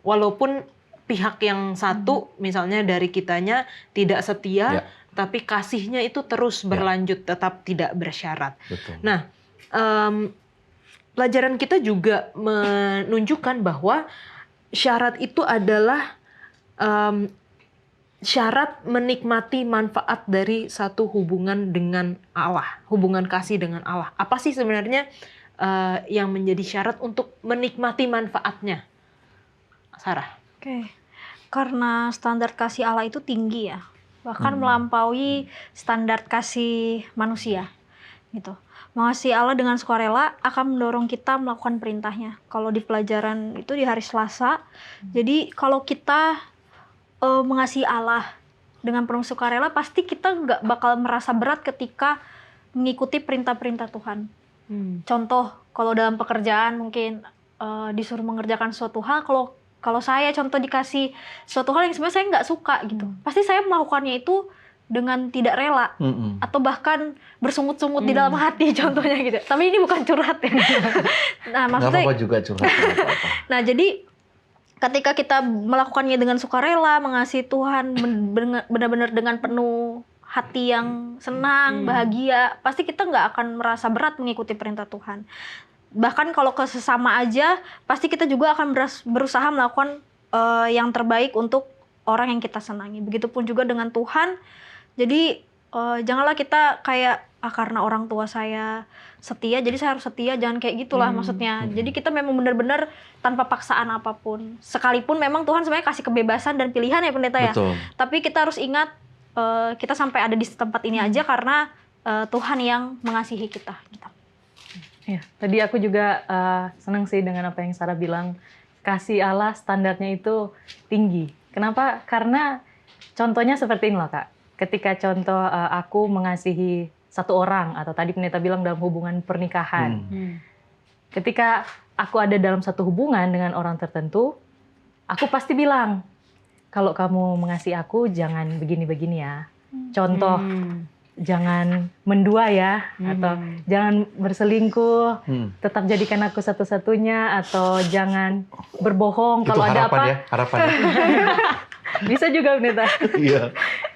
walaupun pihak yang satu misalnya dari kitanya tidak setia, tapi kasihnya itu terus berlanjut, tetap tidak bersyarat. Betul. Nah, pelajaran kita juga menunjukkan bahwa syarat itu adalah syarat menikmati manfaat dari satu hubungan dengan Allah, hubungan kasih dengan Allah. Apa sih sebenarnya yang menjadi syarat untuk menikmati manfaatnya, Sarah? Oke. Karena standar kasih Allah itu tinggi ya, bahkan melampaui standar kasih manusia gitu. Mengasihi Allah dengan sukarela akan mendorong kita melakukan perintahnya. Kalau di pelajaran itu di hari Selasa, jadi kalau kita mengasihi Allah dengan penuh sukarela, pasti kita nggak bakal merasa berat ketika mengikuti perintah-perintah Tuhan. Contoh, kalau dalam pekerjaan mungkin disuruh mengerjakan suatu hal, kalau saya contoh dikasih suatu hal yang sebenarnya saya nggak suka gitu, pasti saya melakukannya itu dengan tidak rela atau bahkan bersungut-sungut di dalam hati contohnya gitu. Tapi ini bukan curhat ya. Nah, Nggak maksudnya apa-apa juga curhat. nggak apa-apa. nah, jadi ketika kita melakukannya dengan sukarela, mengasihi Tuhan benar-benar dengan penuh hati yang senang, bahagia, pasti kita nggak akan merasa berat mengikuti perintah Tuhan. Bahkan kalau ke sesama aja, pasti kita juga akan berusaha melakukan yang terbaik untuk orang yang kita senangi. Begitupun juga dengan Tuhan. Jadi janganlah kita kayak karena orang tua saya setia, jadi saya harus setia. Jangan kayak gitulah maksudnya. Jadi kita memang benar-benar tanpa paksaan apapun. Sekalipun memang Tuhan sebenarnya kasih kebebasan dan pilihan ya pendeta ya. Betul. Tapi kita harus ingat kita sampai ada di tempat ini aja karena Tuhan yang mengasihi kita. Gitu. Ya, tadi aku juga senang sih dengan apa yang Sarah bilang. Kasih Allah standarnya itu tinggi. Kenapa? Karena contohnya seperti ini loh Kak. Ketika contoh aku mengasihi satu orang, atau tadi pendeta bilang dalam hubungan pernikahan. Ketika aku ada dalam satu hubungan dengan orang tertentu, aku pasti bilang, kalau kamu mengasihi aku jangan begini-begini ya. Contoh, jangan mendua ya, atau jangan berselingkuh, tetap jadikan aku satu-satunya, atau jangan berbohong Itu kalau ada harapan apa. ya, harapan. Bisa juga pendeta. Iya.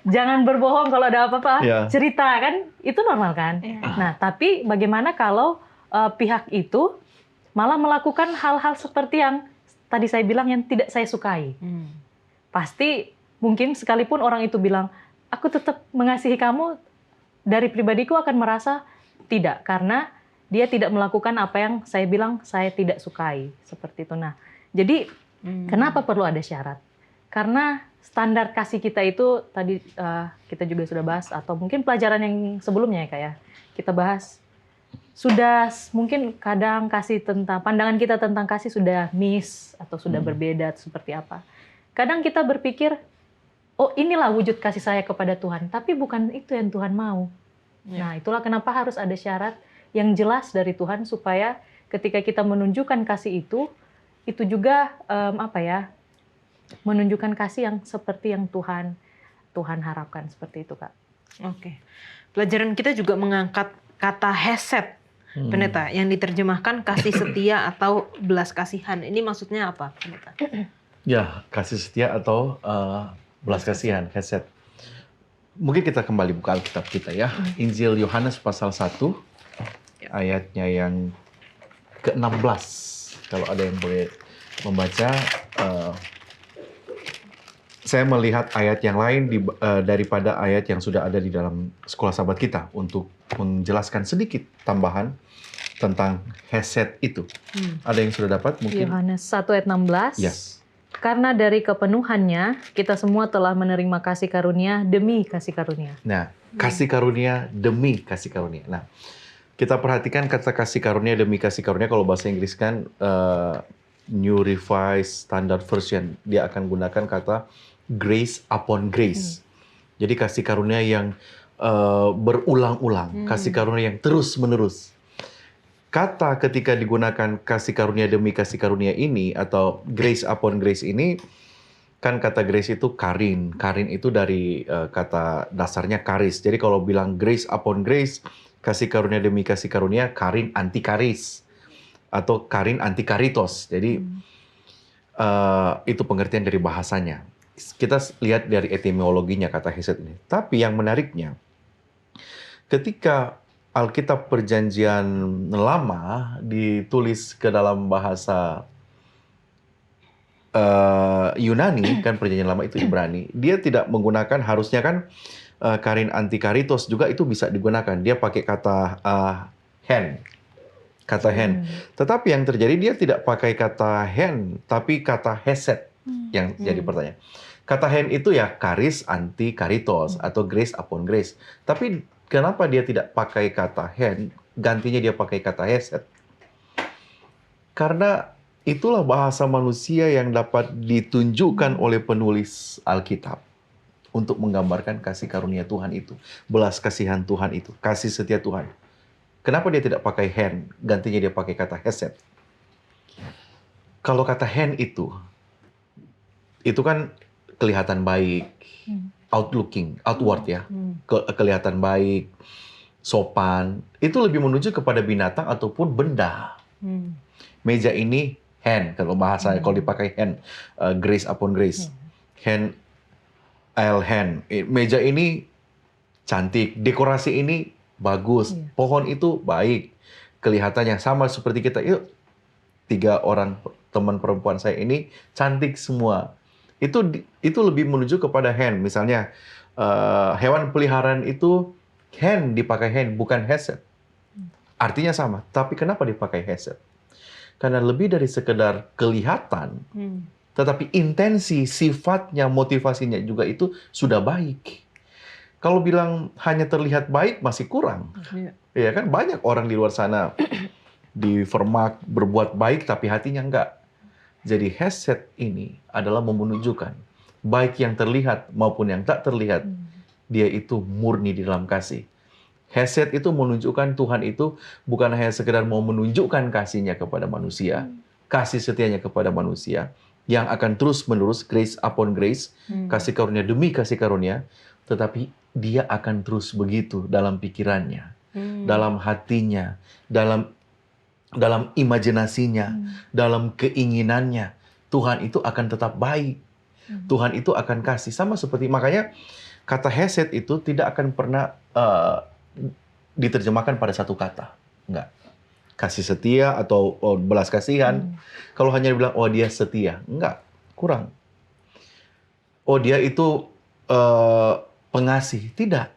Jangan berbohong kalau ada apa-apa, Iya. cerita kan, itu normal kan. Nah, tapi bagaimana kalau pihak itu malah melakukan hal-hal seperti yang tadi saya bilang yang tidak saya sukai. Pasti mungkin sekalipun orang itu bilang, aku tetap mengasihi kamu, dari pribadiku akan merasa tidak, karena dia tidak melakukan apa yang saya bilang saya tidak sukai, seperti itu. Nah, jadi kenapa perlu ada syarat? Karena standar kasih kita itu tadi kita juga sudah bahas, atau mungkin pelajaran yang sebelumnya ya Kak ya, kita bahas. Sudah mungkin kadang kasih tentang, pandangan kita tentang kasih sudah miss, atau sudah berbeda seperti apa. Kadang kita berpikir, oh inilah wujud kasih saya kepada Tuhan, tapi bukan itu yang Tuhan mau. Nah, itulah kenapa harus ada syarat yang jelas dari Tuhan, supaya ketika kita menunjukkan kasih itu juga menunjukkan kasih yang seperti yang Tuhan harapkan, seperti itu Kak. Oke. Pelajaran kita juga mengangkat kata hesed, pendeta, yang diterjemahkan kasih setia atau belas kasihan. Ini maksudnya apa, pendeta? Ya, kasih setia atau belas kasihan, hesed. Mungkin kita kembali buka Alkitab kita ya. Injil Yohanes pasal 1, ayatnya yang ke-16. Kalau ada yang boleh membaca, saya melihat ayat yang lain daripada ayat yang sudah ada di dalam sekolah sahabat kita untuk menjelaskan sedikit tambahan tentang hesed itu. Ada yang sudah dapat mungkin? Yohanes 1 ayat 16. Yes. Karena dari kepenuhannya, kita semua telah menerima kasih karunia demi kasih karunia. Nah, kasih karunia demi kasih karunia. Nah, kita perhatikan kata kasih karunia demi kasih karunia. Kalau bahasa Inggris kan New Revised Standard Version, dia akan gunakan kata grace upon grace. Jadi kasih karunia yang berulang-ulang, kasih karunia yang terus-menerus. Kata ketika digunakan kasih karunia demi kasih karunia ini, atau grace upon grace ini, kan kata grace itu karin. Karin itu dari kata dasarnya karis. Jadi kalau bilang grace upon grace, kasih karunia demi kasih karunia, karin anti karis. Atau karin anti karitos. Jadi itu pengertian dari bahasanya. Kita lihat dari etimologinya kata hesed ini. Tapi yang menariknya, ketika Alkitab Perjanjian Lama ditulis ke dalam bahasa Yunani, kan Perjanjian Lama itu Ibrani, dia tidak menggunakan, harusnya kan karin anti karitos juga itu bisa digunakan. Dia pakai kata hen. Kata hen. Tetapi yang terjadi dia tidak pakai kata hen, tapi kata hesed. yang jadi pertanyaan. Kata hand itu ya charis anti caritos atau grace upon grace. Tapi kenapa dia tidak pakai kata hand, gantinya dia pakai kata hesed? Karena itulah bahasa manusia yang dapat ditunjukkan oleh penulis Alkitab untuk menggambarkan kasih karunia Tuhan itu, belas kasihan Tuhan itu, kasih setia Tuhan. Kenapa dia tidak pakai hand, gantinya dia pakai kata hesed? Kalau kata hand itu kan kelihatan baik, outward ya, kelihatan baik, sopan. Itu lebih menuju kepada binatang ataupun benda. Meja ini hand, kalau bahasa kalau dipakai hand, grace upon grace, hand, hand. Meja ini cantik, dekorasi ini bagus, pohon itu baik, kelihatannya sama seperti kita. Yuk, 3 orang teman perempuan saya ini cantik semua. Itu lebih menuju kepada hand. Misalnya hewan peliharaan itu hand, dipakai hand, bukan hesed. Artinya sama, tapi kenapa dipakai hesed? Karena lebih dari sekedar kelihatan, tetapi intensi, sifatnya, motivasinya juga itu sudah baik. Kalau bilang hanya terlihat baik masih kurang. Ya kan banyak orang di luar sana di Vermak berbuat baik tapi hatinya enggak. Jadi hesed ini adalah menunjukkan baik yang terlihat maupun yang tak terlihat, dia itu murni di dalam kasih. Hesed itu menunjukkan Tuhan itu bukan hanya sekedar mau menunjukkan kasihnya kepada manusia, kasih setianya kepada manusia, yang akan terus-menerus, grace upon grace, kasih karunia demi kasih karunia, tetapi dia akan terus begitu dalam pikirannya, dalam hatinya, dalam imajinasinya, dalam keinginannya. Tuhan itu akan tetap baik. Tuhan itu akan kasih. Sama seperti, makanya kata hesed itu tidak akan pernah diterjemahkan pada satu kata. Enggak. Kasih setia atau belas kasihan. Kalau hanya dibilang, oh dia setia. Enggak. Kurang. Oh dia itu pengasih. Tidak.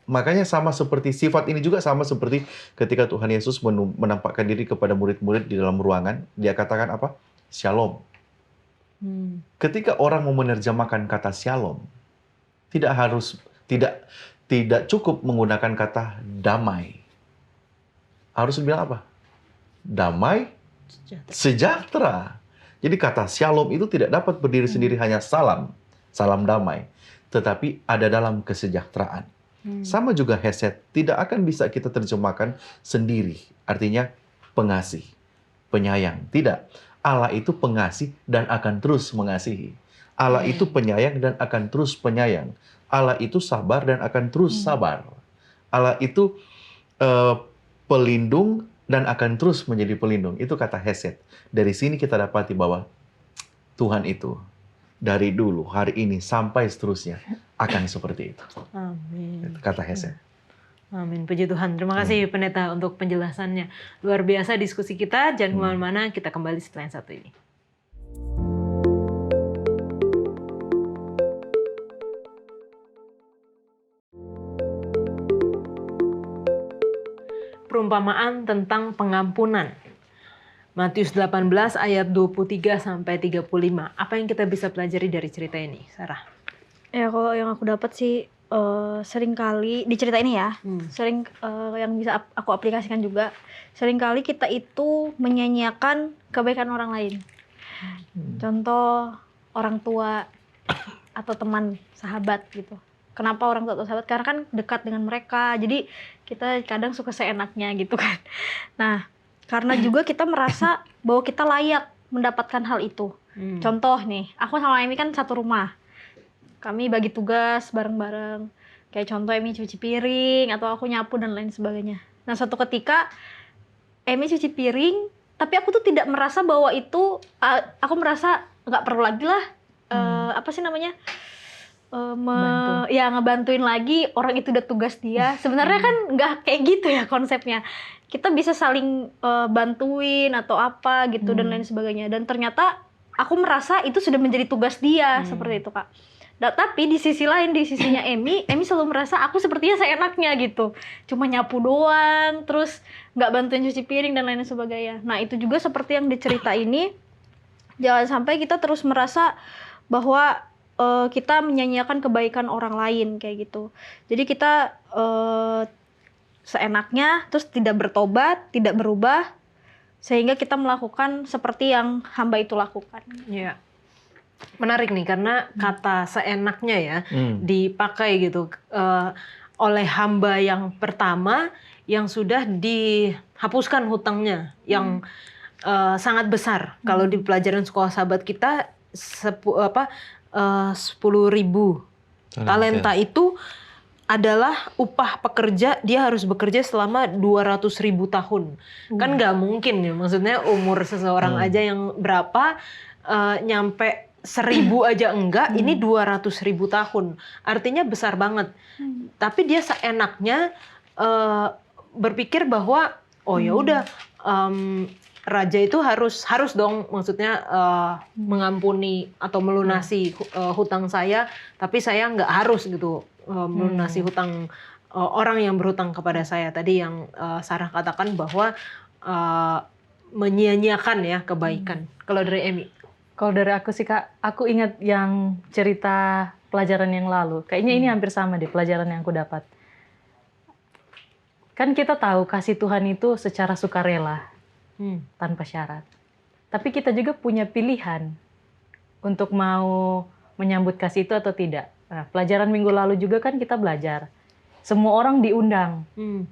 Makanya sama seperti sifat ini juga sama seperti ketika Tuhan Yesus menampakkan diri kepada murid-murid di dalam ruangan, dia katakan apa? Shalom. Ketika orang mau menerjemahkan kata shalom, tidak cukup menggunakan kata damai. Harus bilang apa? Damai, sejahtera. Jadi kata shalom itu tidak dapat berdiri sendiri hanya salam damai, tetapi ada dalam kesejahteraan. Sama juga hesed, tidak akan bisa kita terjemahkan sendiri. Artinya pengasih, penyayang. Tidak. Allah itu pengasih dan akan terus mengasihi. Allah itu penyayang dan akan terus penyayang. Allah itu sabar dan akan terus sabar. Allah itu pelindung dan akan terus menjadi pelindung. Itu kata hesed. Dari sini kita dapati bahwa Tuhan itu dari dulu, hari ini, sampai seterusnya akan seperti itu. Amin. Kata hesed. Amin. Puji Tuhan. Terima kasih Pendeta untuk penjelasannya. Luar biasa diskusi kita. Jangan kemana-mana. Kita kembali setelah yang satu ini. Perumpamaan tentang pengampunan. Matius 18 ayat 23 sampai 35. Apa yang kita bisa pelajari dari cerita ini, Sarah? Ya kalau yang aku dapat sih sering kali di cerita ini ya, sering yang bisa aku aplikasikan juga, sering kali kita itu menyanyiakan kebaikan orang lain. Contoh orang tua atau teman, sahabat gitu. Kenapa orang tua atau sahabat? Karena kan dekat dengan mereka. Jadi kita kadang suka seenaknya gitu kan. Nah, karena juga kita merasa bahwa kita layak mendapatkan hal itu. Contoh nih, aku sama Emi kan satu rumah. Kami bagi tugas bareng-bareng. Kayak contoh Emi cuci piring, atau aku nyapu dan lain sebagainya. Nah, suatu ketika Emi cuci piring, tapi aku tuh tidak merasa bahwa itu, aku merasa nggak perlu lagi lah, apa sih namanya, ya ngebantuin lagi, orang itu udah tugas dia. Sebenarnya kan nggak kayak gitu ya konsepnya. Kita bisa saling bantuin atau apa gitu dan lain sebagainya. Dan ternyata aku merasa itu sudah menjadi tugas dia, seperti itu Kak. Nah, tapi di sisi lain, di sisinya Emi selalu merasa aku sepertinya seenaknya gitu. Cuma nyapu doang, terus nggak bantuin cuci piring dan lain sebagainya. Nah, itu juga seperti yang dicerita ini, jangan sampai kita terus merasa bahwa kita menyanyiakan kebaikan orang lain kayak gitu. Jadi kita seenaknya terus tidak bertobat, tidak berubah, sehingga kita melakukan seperti yang hamba itu lakukan. Iya. Menarik nih karena kata seenaknya ya dipakai gitu oleh hamba yang pertama yang sudah dihapuskan hutangnya yang sangat besar. Kalau di pelajaran sekolah sahabat kita 10.000 talenta itu adalah upah pekerja, dia harus bekerja selama 200.000 tahun. Kan nggak mungkin ya, maksudnya umur seseorang aja yang berapa nyampe 1.000 aja enggak, ini 200.000 tahun. Artinya besar banget. Tapi dia seenaknya berpikir bahwa oh ya udah raja itu harus dong, maksudnya mengampuni atau melunasi hutang saya, tapi saya nggak harus gitu melunasi hutang orang yang berhutang kepada saya. Tadi yang Sarah katakan bahwa menyia-nyiakan ya kebaikan. Kalau dari Emi? Kalau dari aku sih Kak, aku ingat yang cerita pelajaran yang lalu. Kayaknya ini hampir sama deh pelajaran yang aku dapat. Kan kita tahu kasih Tuhan itu secara sukarela, tanpa syarat. Tapi kita juga punya pilihan untuk mau menyambut kasih itu atau tidak. Nah, pelajaran minggu lalu juga kan kita belajar. Semua orang diundang,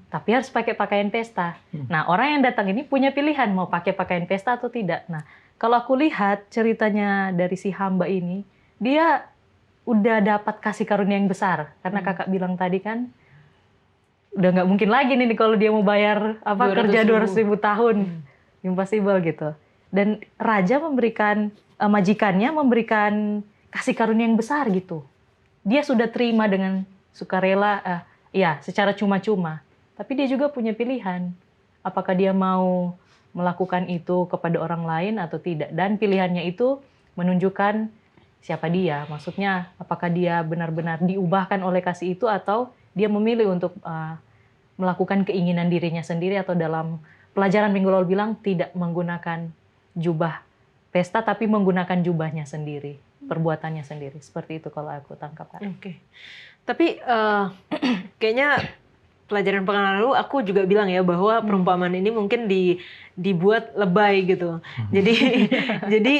tapi harus pakai pakaian pesta. Nah, orang yang datang ini punya pilihan mau pakai pakaian pesta atau tidak. Nah, kalau aku lihat ceritanya dari si hamba ini, dia udah dapat kasih karunia yang besar. Karena kakak bilang tadi kan, udah nggak mungkin lagi nih kalau dia mau bayar kerja 200.000 tahun. Impossible gitu. Dan raja memberikan, majikannya memberikan kasih karunia yang besar gitu. Dia sudah terima dengan sukarela, ya secara cuma-cuma. Tapi dia juga punya pilihan. Apakah dia mau melakukan itu kepada orang lain atau tidak. Dan pilihannya itu menunjukkan siapa dia. Maksudnya apakah dia benar-benar diubahkan oleh kasih itu atau dia memilih untuk melakukan keinginan dirinya sendiri, atau dalam pelajaran minggu lalu bilang tidak menggunakan jubah pesta tapi menggunakan jubahnya sendiri, perbuatannya sendiri. Seperti itu kalau aku tangkap. Oke. Tapi kayaknya pelajaran pekan lalu aku juga bilang ya bahwa perumpamaan ini mungkin dibuat lebay gitu. Jadi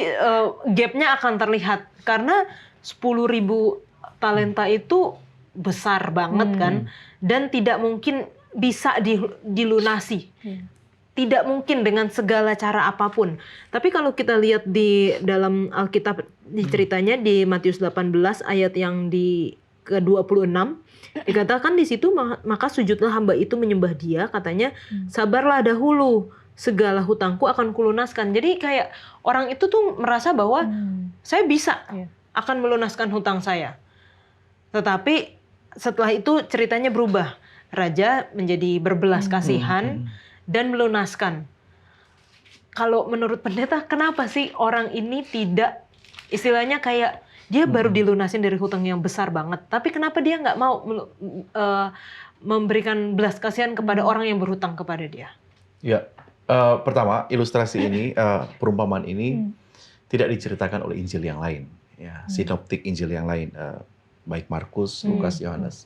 gapnya akan terlihat karena 10.000 talenta itu besar banget kan, dan tidak mungkin bisa dilunasi. Tidak mungkin dengan segala cara apapun. Tapi kalau kita lihat di dalam Alkitab ceritanya di Matius 18 ayat yang ke-26, dikatakan di situ maka sujudlah hamba itu menyembah dia, katanya sabarlah dahulu, segala hutangku akan kulunaskan. Jadi kayak orang itu tuh merasa bahwa saya bisa akan melunaskan hutang saya. Tetapi setelah itu ceritanya berubah. Raja menjadi berbelas kasihan dan melunaskan. Kalau menurut pendeta, kenapa sih orang ini tidak, istilahnya kayak dia baru dilunasin dari hutang yang besar banget, tapi kenapa dia nggak mau memberikan belas kasihan kepada orang yang berhutang kepada dia? Ya, pertama ilustrasi ini, perumpamaan ini tidak diceritakan oleh Injil yang lain, ya, sinoptik Injil yang lain, baik Markus, Lukas, Yohanes.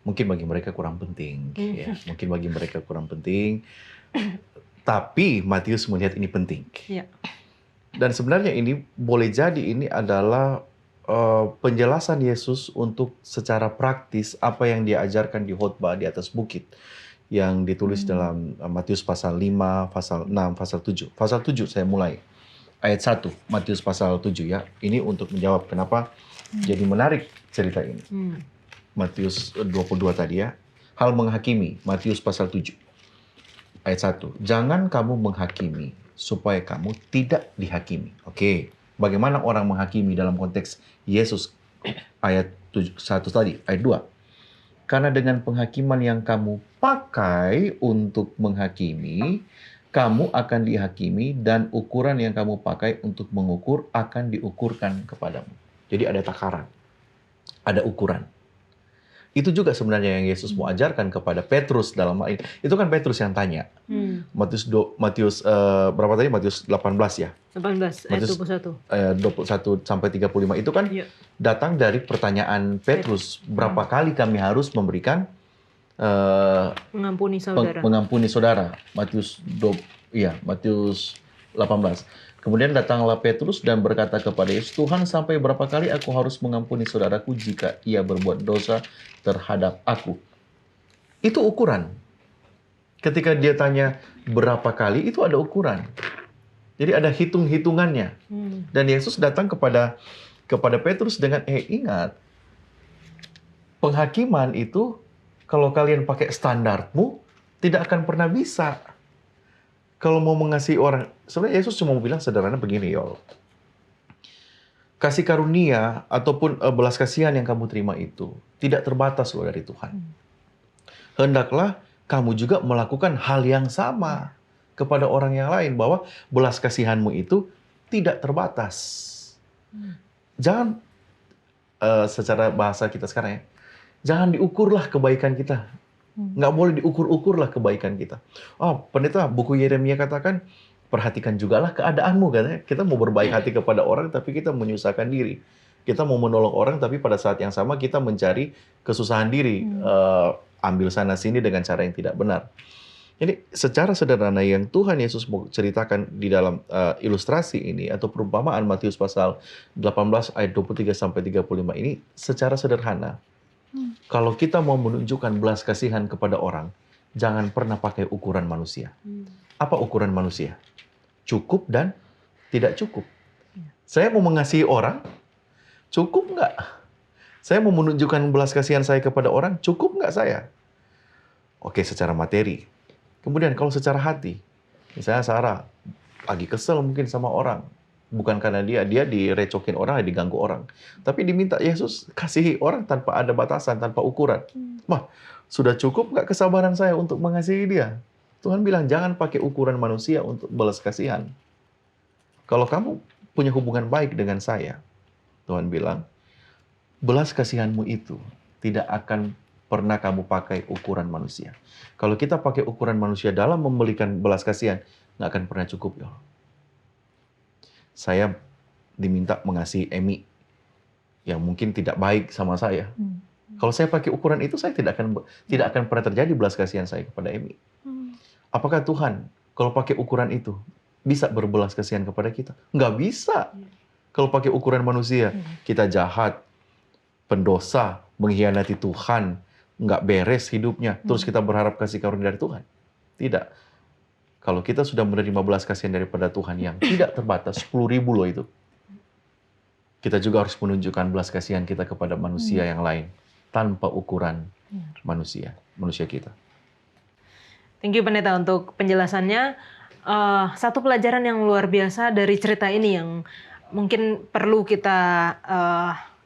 Mungkin bagi mereka kurang penting, ya, mungkin bagi mereka kurang penting. Tapi Matius melihat ini penting. Ya. Dan sebenarnya ini boleh jadi ini adalah penjelasan Yesus untuk secara praktis apa yang dia ajarkan di khotbah di atas bukit yang ditulis dalam Matius pasal 5, pasal 6, pasal 7. Pasal 7 saya mulai. Ayat 1, Matius pasal 7 ya. Ini untuk menjawab kenapa jadi menarik cerita ini. Matius 22 tadi ya. Hal menghakimi, Matius pasal 7. Ayat 1. Jangan kamu menghakimi supaya kamu tidak dihakimi. Oke. Bagaimana orang menghakimi dalam konteks Yesus? Ayat 1 tadi, ayat 2. Karena dengan penghakiman yang kamu pakai untuk menghakimi, kamu akan dihakimi, dan ukuran yang kamu pakai untuk mengukur akan diukurkan kepadamu. Jadi ada takaran, ada ukuran. Itu juga sebenarnya yang Yesus mau ajarkan kepada Petrus dalam hal ini. Itu kan Petrus yang tanya. Matius berapa tadi? Matius 18 ya. 18 ayat Matius 21. 21 sampai 35 itu kan Iya. datang dari pertanyaan Petrus. Berapa kali kami harus memberikan Mengampuni saudara. mengampuni saudara. Matius 18. Kemudian datanglah Petrus dan berkata kepada Yesus, Tuhan, sampai berapa kali aku harus mengampuni saudaraku jika ia berbuat dosa terhadap aku? Itu ukuran. Ketika dia tanya berapa kali, itu ada ukuran. Jadi ada hitung-hitungannya. Dan Yesus datang kepada Petrus dengan, ingat, penghakiman itu kalau kalian pakai standarmu, tidak akan pernah bisa. Kalau mau mengasihi orang, sebenarnya Yesus cuma mau bilang sederhana begini, Yol. Kasih karunia ataupun belas kasihan yang kamu terima itu tidak terbatas loh dari Tuhan. Hendaklah kamu juga melakukan hal yang sama kepada orang yang lain, bahwa belas kasihanmu itu tidak terbatas. Jangan, secara bahasa kita sekarang ya, jangan diukurlah kebaikan kita. Nggak boleh diukur-ukurlah kebaikan kita. Pendeta, buku Yeremia katakan, perhatikan jugalah keadaanmu. Katanya. Kita mau berbaik hati kepada orang, tapi kita menyusahkan diri. Kita mau menolong orang, tapi pada saat yang sama kita mencari kesusahan diri. Ambil sana-sini dengan cara yang tidak benar. Jadi secara sederhana yang Tuhan Yesus mau ceritakan di dalam ilustrasi ini, atau perumpamaan Matius pasal 18 ayat 23-35 ini, secara sederhana. Kalau kita mau menunjukkan belas kasihan kepada orang, jangan pernah pakai ukuran manusia. Apa ukuran manusia? Cukup dan tidak cukup. Saya mau mengasihi orang, cukup nggak? Saya mau menunjukkan belas kasihan saya kepada orang, cukup nggak saya? Oke, secara materi. Kemudian kalau secara hati, misalnya Sarah lagi kesel mungkin sama orang. Bukan karena dia direcokin orang, diganggu orang. Tapi diminta Yesus kasihi orang tanpa ada batasan, tanpa ukuran. Sudah cukup nggak kesabaran saya untuk mengasihi dia? Tuhan bilang, jangan pakai ukuran manusia untuk belas kasihan. Kalau kamu punya hubungan baik dengan saya, Tuhan bilang, belas kasihanmu itu tidak akan pernah kamu pakai ukuran manusia. Kalau kita pakai ukuran manusia dalam memberikan belas kasihan, nggak akan pernah cukup, ya. Saya diminta mengasihi Emi yang mungkin tidak baik sama saya. Kalau saya pakai ukuran itu, saya tidak akan pernah terjadi belas kasihan saya kepada Emi. Apakah Tuhan kalau pakai ukuran itu bisa berbelas kasihan kepada kita? Nggak bisa. Kalau pakai ukuran manusia, kita jahat, pendosa, mengkhianati Tuhan, nggak beres hidupnya, terus kita berharap kasih karunia dari Tuhan. Tidak. Kalau kita sudah menerima belas kasihan daripada Tuhan yang tidak terbatas, 10.000 loh itu. Kita juga harus menunjukkan belas kasihan kita kepada manusia yang lain, tanpa ukuran manusia kita. Thank you Pendeta untuk penjelasannya. Satu pelajaran yang luar biasa dari cerita ini yang mungkin perlu kita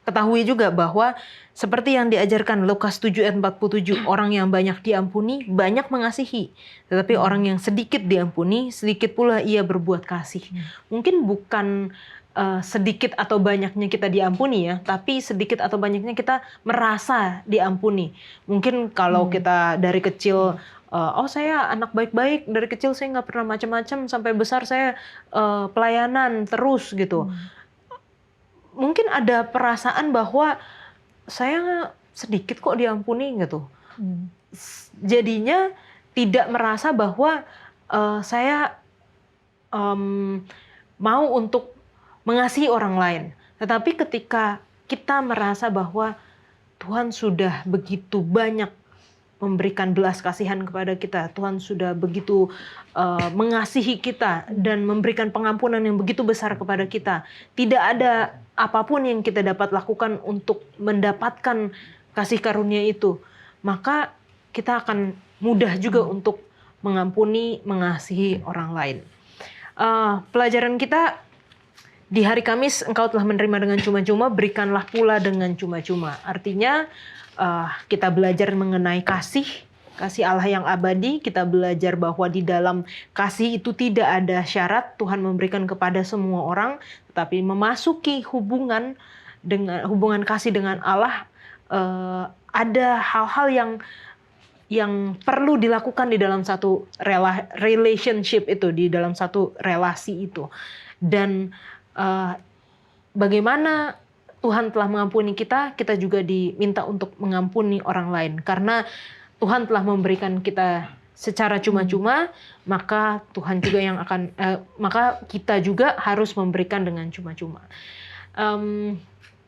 ketahui juga, bahwa seperti yang diajarkan Lukas 7 ayat 47, orang yang banyak diampuni, banyak mengasihi. Tetapi orang yang sedikit diampuni, sedikit pula ia berbuat kasih. Mungkin bukan sedikit atau banyaknya kita diampuni ya, tapi sedikit atau banyaknya kita merasa diampuni. Mungkin kalau kita dari kecil, saya anak baik-baik, dari kecil saya nggak pernah macam-macam, sampai besar saya pelayanan terus gitu. Mungkin ada perasaan bahwa saya sedikit kok diampuni gitu. Jadinya tidak merasa bahwa saya mau untuk mengasihi orang lain. Tetapi ketika kita merasa bahwa Tuhan sudah begitu banyak memberikan belas kasihan kepada kita, Tuhan sudah begitu mengasihi kita dan memberikan pengampunan yang begitu besar kepada kita, tidak ada apapun yang kita dapat lakukan untuk mendapatkan kasih karunia itu, maka kita akan mudah juga untuk mengampuni, mengasihi orang lain. Pelajaran kita di hari Kamis, engkau telah menerima dengan cuma-cuma, berikanlah pula dengan cuma-cuma. Artinya kita belajar mengenai kasih Allah yang abadi. Kita belajar bahwa di dalam kasih itu tidak ada syarat, Tuhan memberikan kepada semua orang, tetapi memasuki hubungan kasih dengan Allah ada hal-hal yang perlu dilakukan di dalam satu relationship itu, di dalam satu relasi itu. Dan bagaimana Tuhan telah mengampuni kita, kita juga diminta untuk mengampuni orang lain. Karena Tuhan telah memberikan kita secara cuma-cuma, maka Tuhan juga yang akan, maka kita juga harus memberikan dengan cuma-cuma.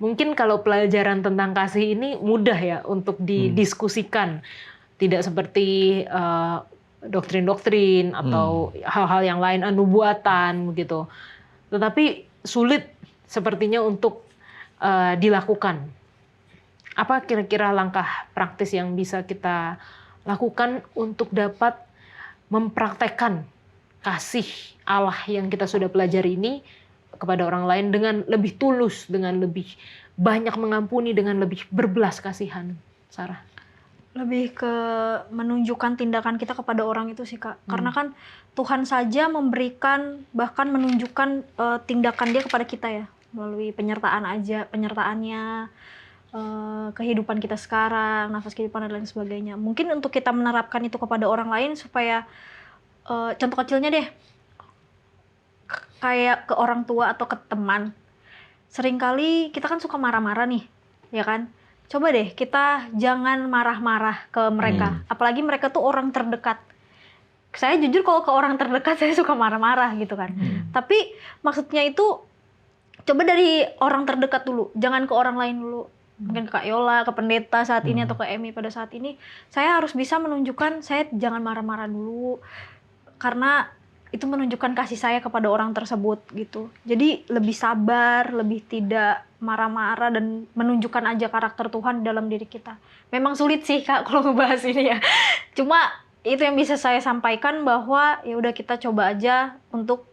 Mungkin kalau pelajaran tentang kasih ini mudah ya untuk didiskusikan. Tidak seperti doktrin-doktrin atau hal-hal yang lain, nubuatan begitu. Tetapi sulit sepertinya untuk dilakukan. Apa kira-kira langkah praktis yang bisa kita lakukan untuk dapat mempraktekkan kasih Allah yang kita sudah pelajari ini kepada orang lain dengan lebih tulus, dengan lebih banyak mengampuni, dengan lebih berbelas kasihan, Sarah? Lebih ke menunjukkan tindakan kita kepada orang itu sih, Kak. Karena kan Tuhan saja memberikan, bahkan menunjukkan tindakan dia kepada kita ya, melalui penyertaannya, kehidupan kita sekarang, nafas kehidupan dan lain sebagainya. Mungkin untuk kita menerapkan itu kepada orang lain supaya, contoh kecilnya deh, kayak ke orang tua atau ke teman. Seringkali kita kan suka marah-marah nih, ya kan? Coba deh kita jangan marah-marah ke mereka. Apalagi mereka tuh orang terdekat. Saya jujur kalau ke orang terdekat saya suka marah-marah gitu kan. Tapi maksudnya itu coba dari orang terdekat dulu. Jangan ke orang lain dulu. Mungkin ke Kak Yola, ke pendeta saat ini atau ke Emi pada saat ini. Saya harus bisa menunjukkan saya jangan marah-marah dulu. Karena itu menunjukkan kasih saya kepada orang tersebut gitu. Jadi lebih sabar, lebih tidak marah-marah dan menunjukkan aja karakter Tuhan dalam diri kita. Memang sulit sih Kak kalau ngebahas ini ya. Cuma itu yang bisa saya sampaikan bahwa ya udah kita coba aja untuk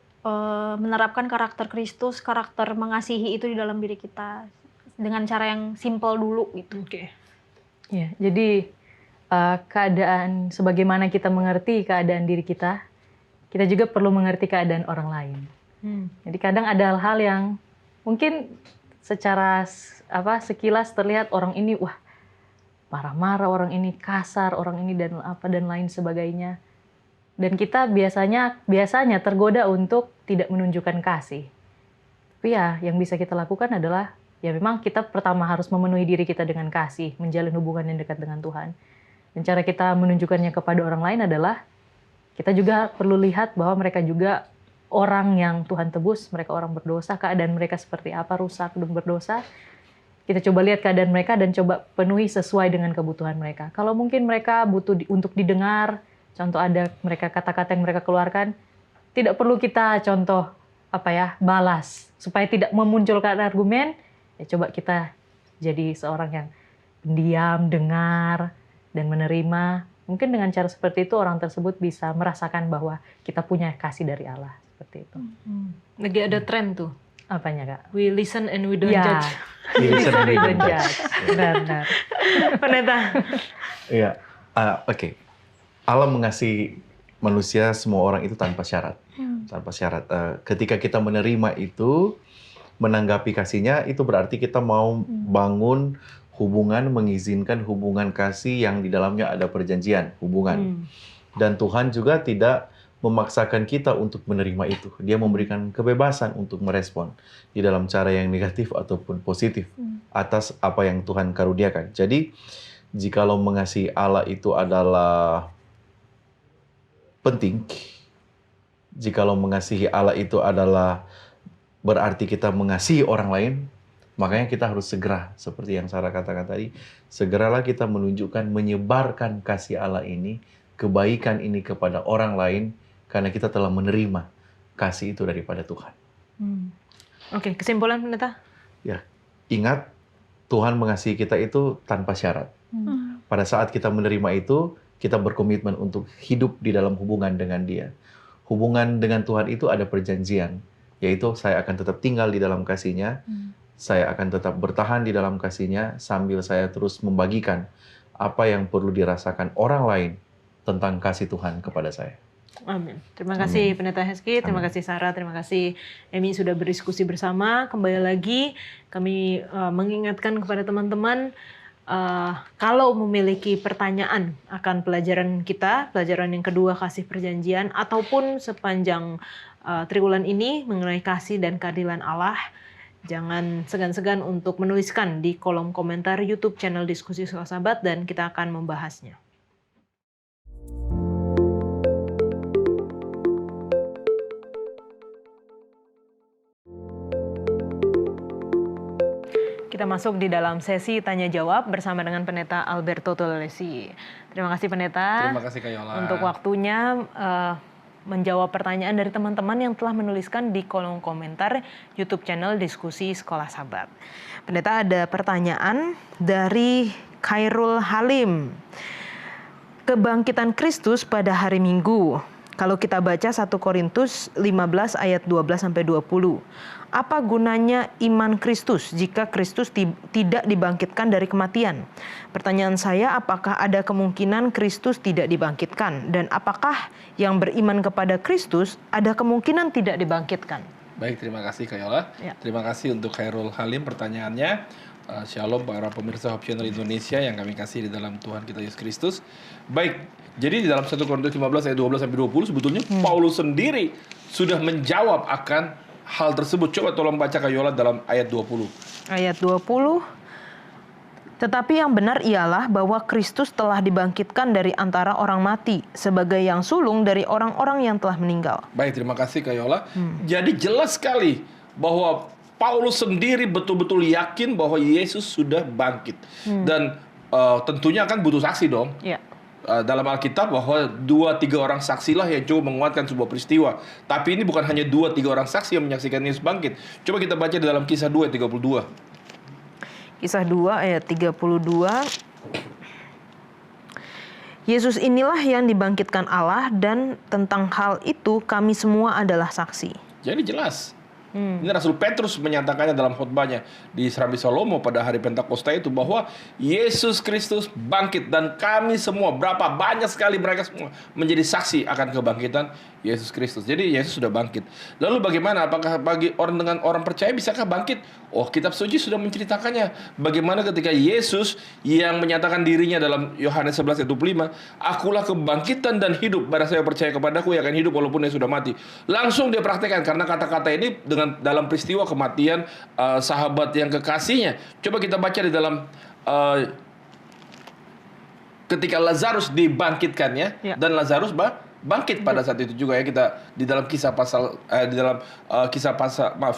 menerapkan karakter Kristus, karakter mengasihi itu di dalam diri kita dengan cara yang simple dulu gitu. Oke. Ya, jadi keadaan sebagaimana kita mengerti keadaan diri kita juga perlu mengerti keadaan orang lain. Jadi kadang ada hal-hal yang mungkin secara sekilas terlihat orang ini wah marah-marah, orang ini kasar, orang ini dan lain sebagainya. Dan kita biasanya tergoda untuk tidak menunjukkan kasih. Tapi ya yang bisa kita lakukan adalah ya memang kita pertama harus memenuhi diri kita dengan kasih, menjalin hubungan yang dekat dengan Tuhan. Dan cara kita menunjukkannya kepada orang lain adalah kita juga perlu lihat bahwa mereka juga orang yang Tuhan tebus, mereka orang berdosa, keadaan mereka seperti apa, rusak dan berdosa. Kita coba lihat keadaan mereka dan coba penuhi sesuai dengan kebutuhan mereka. Kalau mungkin mereka butuh untuk didengar, contoh ada mereka kata-kata yang mereka keluarkan, tidak perlu kita contoh balas supaya tidak memunculkan argumen. Ya coba kita jadi seorang yang pendiam, dengar dan menerima. Mungkin dengan cara seperti itu orang tersebut bisa merasakan bahwa kita punya kasih dari Allah seperti itu. Lagi ada tren tuh. Apanya Kak? We listen and we don't Ya. judge. We listen and we don't Don't judge. judge. Benar. Pendeta. Iya, oke. Allah mengasihi manusia semua orang itu tanpa syarat, tanpa syarat. Ketika kita menerima itu, menanggapi kasihnya, itu berarti kita mau bangun hubungan, mengizinkan hubungan kasih yang di dalamnya ada perjanjian hubungan. Dan Tuhan juga tidak memaksakan kita untuk menerima itu. Dia memberikan kebebasan untuk merespon di dalam cara yang negatif ataupun positif atas apa yang Tuhan karuniakan. Jadi, jikalau mengasihi Allah itu adalah penting, jikalau mengasihi Allah itu adalah berarti kita mengasihi orang lain, makanya kita harus segera, seperti yang Sarah katakan tadi, segeralah kita menunjukkan, menyebarkan kasih Allah ini, kebaikan ini kepada orang lain, karena kita telah menerima kasih itu daripada Tuhan. Oke, kesimpulan pendeta? Ya, ingat, Tuhan mengasihi kita itu tanpa syarat. Pada saat kita menerima itu, kita berkomitmen untuk hidup di dalam hubungan dengan Dia. Hubungan dengan Tuhan itu ada perjanjian, yaitu saya akan tetap tinggal di dalam kasih-Nya, saya akan tetap bertahan di dalam kasih-Nya sambil saya terus membagikan apa yang perlu dirasakan orang lain tentang kasih Tuhan kepada saya. Amin. Terima kasih Pendeta Hezki, terima kasih Sarah, terima kasih Emi sudah berdiskusi bersama. Kembali lagi kami mengingatkan kepada teman-teman, Kalau memiliki pertanyaan akan pelajaran kita, pelajaran yang kedua kasih perjanjian, ataupun sepanjang triwulan ini mengenai kasih dan keadilan Allah, jangan segan-segan untuk menuliskan di kolom komentar YouTube channel Diskusi Sekolah Sahabat dan kita akan membahasnya. Kita masuk di dalam sesi tanya jawab bersama dengan Pendeta Alberto Tololesi. Terima kasih Pendeta. Terima kasih Kak Yola. Untuk waktunya menjawab pertanyaan dari teman-teman yang telah menuliskan di kolom komentar YouTube channel Diskusi Sekolah Sahabat. Pendeta, ada pertanyaan dari Khairul Halim. Kebangkitan Kristus pada hari Minggu. Kalau kita baca 1 Korintus 15 ayat 12-20. Apa gunanya iman Kristus jika Kristus tidak dibangkitkan dari kematian? Pertanyaan saya, apakah ada kemungkinan Kristus tidak dibangkitkan? Dan apakah yang beriman kepada Kristus ada kemungkinan tidak dibangkitkan? Baik, terima kasih Kak Yola. Ya. Terima kasih untuk Khairul Halim pertanyaannya. Shalom para pemirsa Hope Channel Indonesia yang kami kasih di dalam Tuhan kita Yesus Kristus. Baik, jadi di dalam 1 Korintus 15 ayat 12-20 sebetulnya Paulus sendiri sudah menjawab akan hal tersebut. Coba tolong baca Kak Yola dalam ayat 20. Ayat 20. Tetapi yang benar ialah bahwa Kristus telah dibangkitkan dari antara orang mati sebagai yang sulung dari orang-orang yang telah meninggal. Baik, terima kasih Kak Yola. Jadi jelas sekali bahwa Paulus sendiri betul-betul yakin bahwa Yesus sudah bangkit. Dan tentunya kan butuh saksi dong. Ya. Dalam Alkitab bahwa 2-3 orang saksilah yang coba menguatkan sebuah peristiwa. Tapi ini bukan hanya 2-3 orang saksi yang menyaksikan Yesus bangkit. Coba kita baca di dalam Kisah 2 ayat 32. Kisah 2 ayat 32. Yesus inilah yang dibangkitkan Allah dan tentang hal itu kami semua adalah saksi. Jadi jelas. Ini Rasul Petrus menyatakannya dalam khotbahnya di Serambi Salomo pada hari Pentakosta itu bahwa Yesus Kristus bangkit dan kami semua, berapa banyak sekali mereka semua menjadi saksi akan kebangkitan Yesus Kristus. Jadi Yesus sudah bangkit. Lalu bagaimana? Apakah bagi orang percaya bisakah bangkit? Oh, kitab suci sudah menceritakannya. Bagaimana ketika Yesus yang menyatakan dirinya dalam Yohanes 11 ayat 25, akulah kebangkitan dan hidup, barang saya percaya kepadaku yang akan hidup walaupun dia sudah mati. Langsung dia praktekkan karena kata-kata ini dengan dalam peristiwa kematian sahabat yang kekasihnya. Coba kita baca di dalam ketika Lazarus dibangkitkan ya. Dan Lazarus bangkit pada saat itu juga ya, kita di dalam kisah pasal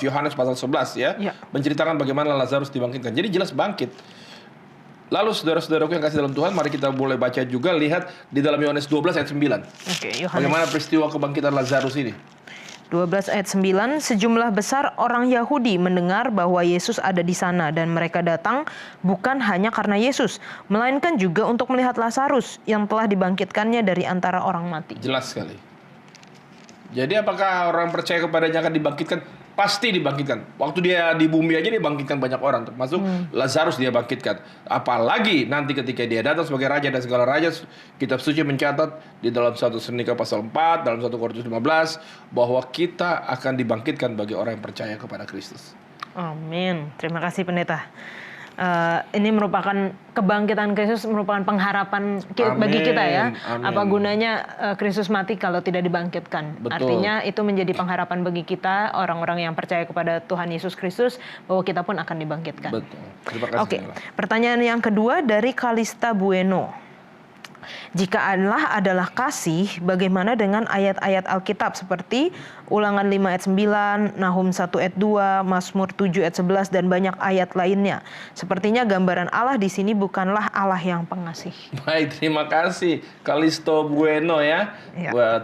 Yohanes pasal 11 ya, menceritakan bagaimana Lazarus dibangkitkan. Jadi jelas bangkit. Lalu saudara-saudaraku yang kasih dalam Tuhan, mari kita boleh baca juga, lihat di dalam Yohanes 12 ayat 9. Bagaimana peristiwa kebangkitan Lazarus ini? 12 ayat 9, sejumlah besar orang Yahudi mendengar bahwa Yesus ada di sana dan mereka datang bukan hanya karena Yesus, melainkan juga untuk melihat Lazarus yang telah dibangkitkannya dari antara orang mati. Jelas sekali. Jadi apakah orang percaya kepadanya akan dibangkitkan? Pasti dibangkitkan. Waktu dia di bumi aja dia bangkitkan banyak orang, termasuk Lazarus dia bangkitkan. Apalagi nanti ketika dia datang sebagai raja dan segala raja, kitab suci mencatat di dalam 1 Tesalonika pasal 4, dalam 1 Korintus 15 bahwa kita akan dibangkitkan bagi orang yang percaya kepada Kristus. Amin. Terima kasih Pendeta. Ini merupakan kebangkitan Kristus, merupakan pengharapan bagi kita ya. Amin. Apa gunanya Kristus mati kalau tidak dibangkitkan? Betul. Artinya itu menjadi pengharapan bagi kita, orang-orang yang percaya kepada Tuhan Yesus Kristus, bahwa kita pun akan dibangkitkan. Betul. Terima kasih. Oke. Pertanyaan yang kedua dari Kalista Bueno. Jika Allah adalah kasih, bagaimana dengan ayat-ayat Alkitab seperti Ulangan 5 ayat 9, Nahum 1 ayat 2, Mazmur 7 ayat 11, dan banyak ayat lainnya. Sepertinya gambaran Allah di sini bukanlah Allah yang pengasih. Baik, terima kasih Kalisto Bueno ya.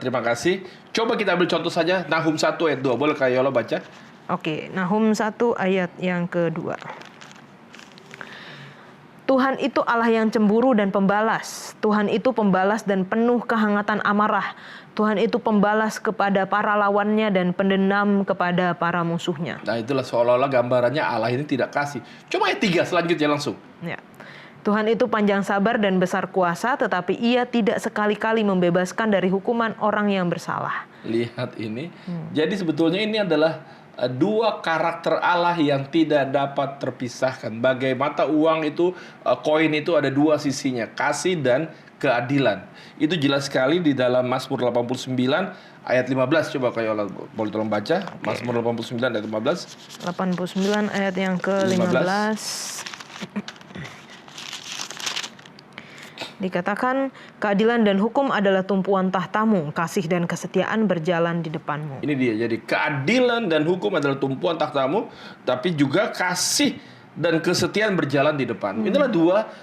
Terima kasih. Coba kita ambil contoh saja Nahum 1 ayat 2. Boleh Kak Yola baca? Oke, Nahum 1 ayat yang kedua. Tuhan itu Allah yang cemburu dan pembalas. Tuhan itu pembalas dan penuh kehangatan amarah. Tuhan itu pembalas kepada para lawannya dan pendendam kepada para musuhnya. Nah itulah seolah-olah gambarannya Allah ini tidak kasih. Coba ayat 3 selanjutnya langsung. Ya. Tuhan itu panjang sabar dan besar kuasa, tetapi ia tidak sekali-kali membebaskan dari hukuman orang yang bersalah. Lihat ini. Jadi sebetulnya ini adalah dua karakter Allah yang tidak dapat terpisahkan. Bagai mata uang itu, koin itu ada dua sisinya, kasih dan keadilan. Itu jelas sekali di dalam Mazmur 89 ayat 15. Coba Kak Yola boleh tolong baca. Mazmur 89 ayat 15. 89 ayat yang ke-15. Dikatakan, keadilan dan hukum adalah tumpuan tahtamu, kasih dan kesetiaan berjalan di depanmu. Ini dia, jadi keadilan dan hukum adalah tumpuan tahtamu, tapi juga kasih dan kesetiaan berjalan di depan. Inilah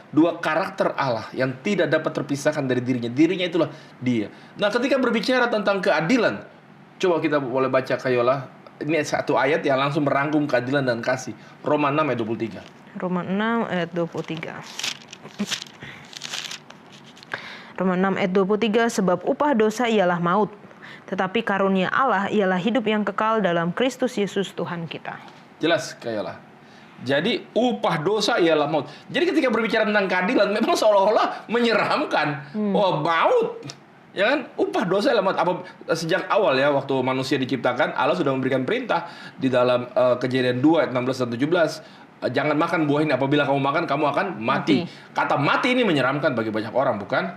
dua karakter Allah yang tidak dapat terpisahkan dari dirinya. Dirinya itulah dia. Nah, ketika berbicara tentang keadilan, coba kita boleh baca Kayola. Ini satu ayat yang langsung merangkum keadilan dan kasih. Roma 6 ayat 23. Roma 6 ayat 23. Roma 6 ayat 23, sebab upah dosa ialah maut, tetapi karunia Allah ialah hidup yang kekal dalam Kristus Yesus Tuhan kita. Jelas Kayola. Jadi upah dosa ialah maut. Jadi ketika berbicara tentang keadilan, memang seolah-olah menyeramkan. Oh, maut. Ya kan? Upah dosa ialah maut. Sejak awal ya, waktu manusia diciptakan, Allah sudah memberikan perintah di dalam Kejadian 2 ayat 16 dan 17. Jangan makan buah ini, apabila kamu makan, kamu akan mati. Kata mati ini menyeramkan bagi banyak orang, bukan?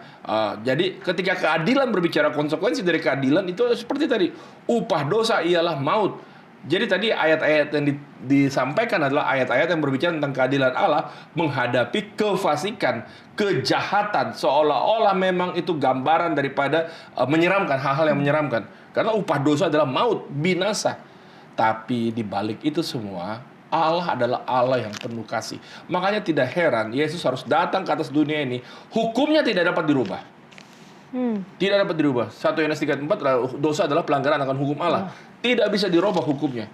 Jadi ketika keadilan berbicara konsekuensi dari keadilan, itu seperti tadi. Upah dosa ialah maut. Jadi tadi ayat-ayat yang disampaikan adalah ayat-ayat yang berbicara tentang keadilan Allah menghadapi kefasikan, kejahatan. Seolah-olah memang itu gambaran daripada menyeramkan, hal-hal yang menyeramkan. Karena upah dosa adalah maut, binasa. Tapi di balik itu semua, Allah adalah Allah yang penuh kasih. Makanya tidak heran Yesus harus datang ke atas dunia ini. Hukumnya tidak dapat dirubah. Tidak dapat dirubah. 1 Yohanes 3:4, dosa adalah pelanggaran akan hukum Allah. Tidak bisa dirubah hukumnya.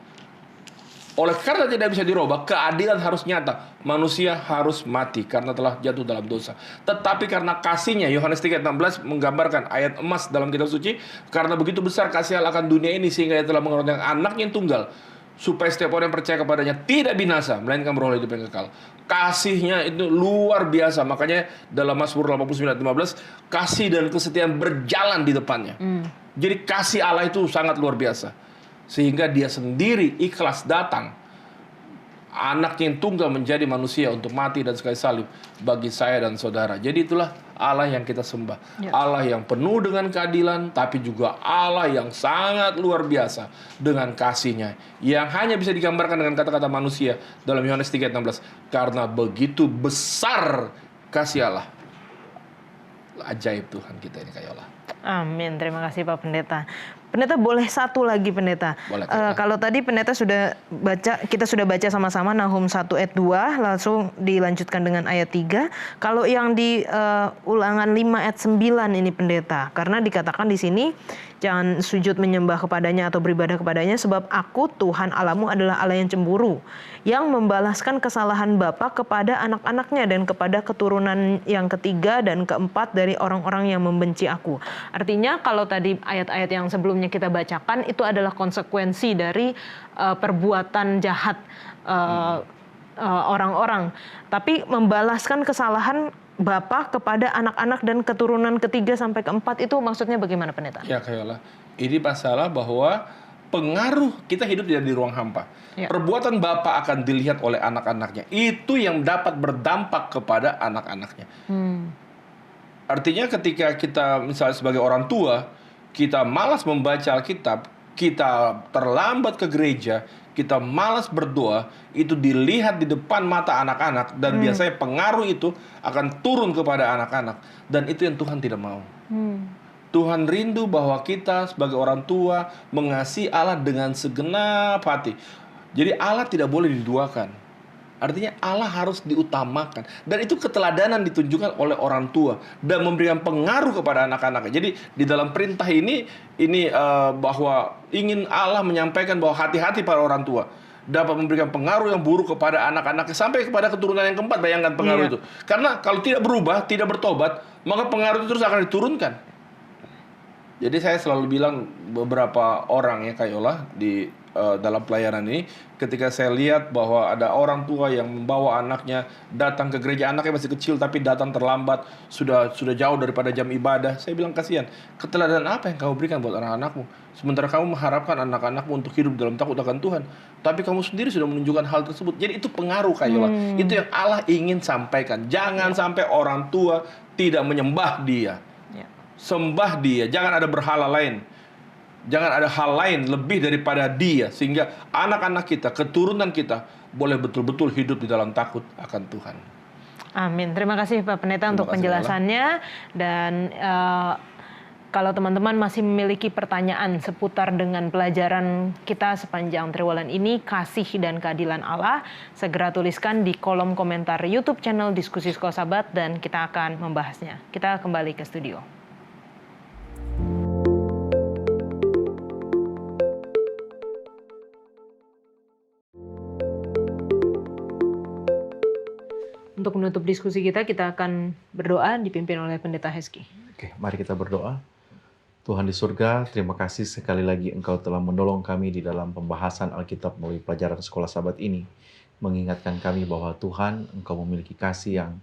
Oleh karena tidak bisa dirubah, keadilan harus nyata. Manusia harus mati karena telah jatuh dalam dosa. Tetapi karena kasihnya, Yohanes 3:16 menggambarkan ayat emas dalam kitab suci. Karena begitu besar kasih Allah akan dunia ini, sehingga Ia telah mengaruniakan anaknya yang tunggal, supaya setiap orang yang percaya kepadanya tidak binasa, melainkan beroleh hidup yang kekal. Kasihnya itu luar biasa. Makanya dalam Mazmur 89 ayat 15, kasih dan kesetiaan berjalan di depannya. Jadi kasih Allah itu sangat luar biasa. Sehingga Dia sendiri ikhlas datang, anak yang tunggal menjadi manusia untuk mati dan sekali salib bagi saya dan saudara. Jadi itulah Allah yang kita sembah. Allah yang penuh dengan keadilan, tapi juga Allah yang sangat luar biasa dengan kasih-Nya, yang hanya bisa digambarkan dengan kata-kata manusia dalam Yohanes 3:16. Karena begitu besar kasih Allah. Ajaib Tuhan kita ini, Kayola. Amin, terima kasih Pak Pendeta. Pendeta, boleh satu lagi Pendeta. Boleh, kalau tadi Pendeta sudah baca, kita sudah baca sama-sama Nahum 1 ayat 2, langsung dilanjutkan dengan ayat 3. Kalau yang di Ulangan 5 ayat 9 ini Pendeta, karena dikatakan di sini jangan sujud menyembah kepadanya atau beribadah kepadanya, sebab aku Tuhan Allahmu adalah Allah yang cemburu, yang membalaskan kesalahan bapa kepada anak-anaknya dan kepada keturunan yang ketiga dan keempat dari orang-orang yang membenci aku. Artinya kalau tadi ayat-ayat yang sebelumnya kita bacakan itu adalah konsekuensi dari perbuatan jahat orang-orang. Tapi membalaskan kesalahan bapa kepada anak-anak dan keturunan ketiga sampai keempat, itu maksudnya bagaimana Pendeta? Ya Kayola, ini masalah bahwa pengaruh kita hidup di ruang hampa. Perbuatan bapa akan dilihat oleh anak-anaknya. Itu yang dapat berdampak kepada anak-anaknya. Artinya ketika kita misalnya sebagai orang tua, kita malas membaca Alkitab, kita terlambat ke gereja, kita malas berdoa, itu dilihat di depan mata anak-anak, dan biasanya pengaruh itu akan turun kepada anak-anak, dan itu yang Tuhan tidak mau. Tuhan rindu bahwa kita sebagai orang tua mengasihi Allah dengan segenap hati. Jadi Allah tidak boleh diduakan. Artinya Allah harus diutamakan. Dan itu keteladanan ditunjukkan oleh orang tua dan memberikan pengaruh kepada anak-anaknya. Jadi di dalam perintah ini bahwa ingin Allah menyampaikan bahwa hati-hati para orang tua dapat memberikan pengaruh yang buruk kepada anak-anaknya sampai kepada keturunan yang keempat. Bayangkan pengaruh itu. Karena kalau tidak berubah, tidak bertobat, maka pengaruh itu terus akan diturunkan. Jadi saya selalu bilang beberapa orang ya Kak Yola di dalam pelayanan ini, ketika saya lihat bahwa ada orang tua yang membawa anaknya datang ke gereja, anaknya masih kecil tapi datang terlambat, sudah jauh daripada jam ibadah. Saya bilang kasihan, keteladanan apa yang kamu berikan buat anak-anakmu? Sementara kamu mengharapkan anak-anakmu untuk hidup dalam takut akan Tuhan, tapi kamu sendiri sudah menunjukkan hal tersebut. Jadi itu pengaruh Kak Yola. Itu yang Allah ingin sampaikan. Jangan sampai orang tua tidak menyembah Dia. Ya. Sembah Dia, jangan ada berhala lain. Jangan ada hal lain lebih daripada Dia, sehingga anak-anak kita, keturunan kita boleh betul-betul hidup di dalam takut akan Tuhan. Amin. Terima kasih Pak Pendeta Terima untuk kasih, penjelasannya. Dan kalau teman-teman masih memiliki pertanyaan seputar dengan pelajaran kita sepanjang triwulan ini, kasih dan keadilan Allah, segera tuliskan di kolom komentar YouTube channel Diskusi Sekolah Sabat dan kita akan membahasnya. Kita kembali ke studio. Untuk menutup diskusi kita akan berdoa dipimpin oleh Pendeta Hezki. Oke, mari kita berdoa. Tuhan di surga, terima kasih sekali lagi Engkau telah menolong kami di dalam pembahasan Alkitab melalui pelajaran Sekolah Sabat ini. Mengingatkan kami bahwa Tuhan, Engkau memiliki kasih yang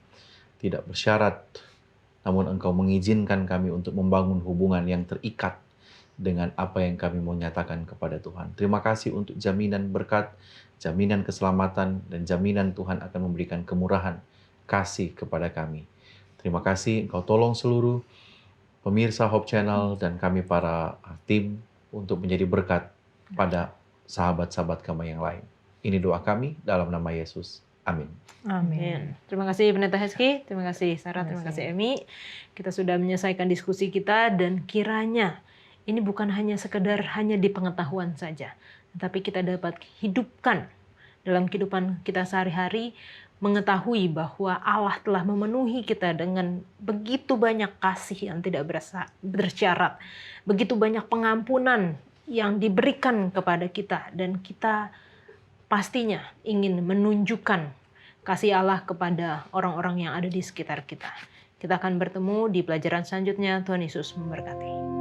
tidak bersyarat, namun Engkau mengizinkan kami untuk membangun hubungan yang terikat dengan apa yang kami mau nyatakan kepada Tuhan. Terima kasih untuk jaminan berkat, jaminan keselamatan, dan jaminan Tuhan akan memberikan kemurahan, kasih kepada kami. Terima kasih Engkau tolong seluruh pemirsa Hope Channel dan kami para tim untuk menjadi berkat pada sahabat-sahabat kami yang lain. Ini doa kami dalam nama Yesus. Amin. Amin. Terima kasih Pendeta Hezki, terima kasih Sarah, terima kasih Emi. Kita sudah menyelesaikan diskusi kita dan kiranya ini bukan hanya sekedar hanya di pengetahuan saja, tetapi kita dapat hidupkan dalam kehidupan kita sehari-hari, mengetahui bahwa Allah telah memenuhi kita dengan begitu banyak kasih yang tidak bersyarat, begitu banyak pengampunan yang diberikan kepada kita, dan kita pastinya ingin menunjukkan kasih Allah kepada orang-orang yang ada di sekitar kita. Kita akan bertemu di pelajaran selanjutnya. Tuhan Yesus memberkati.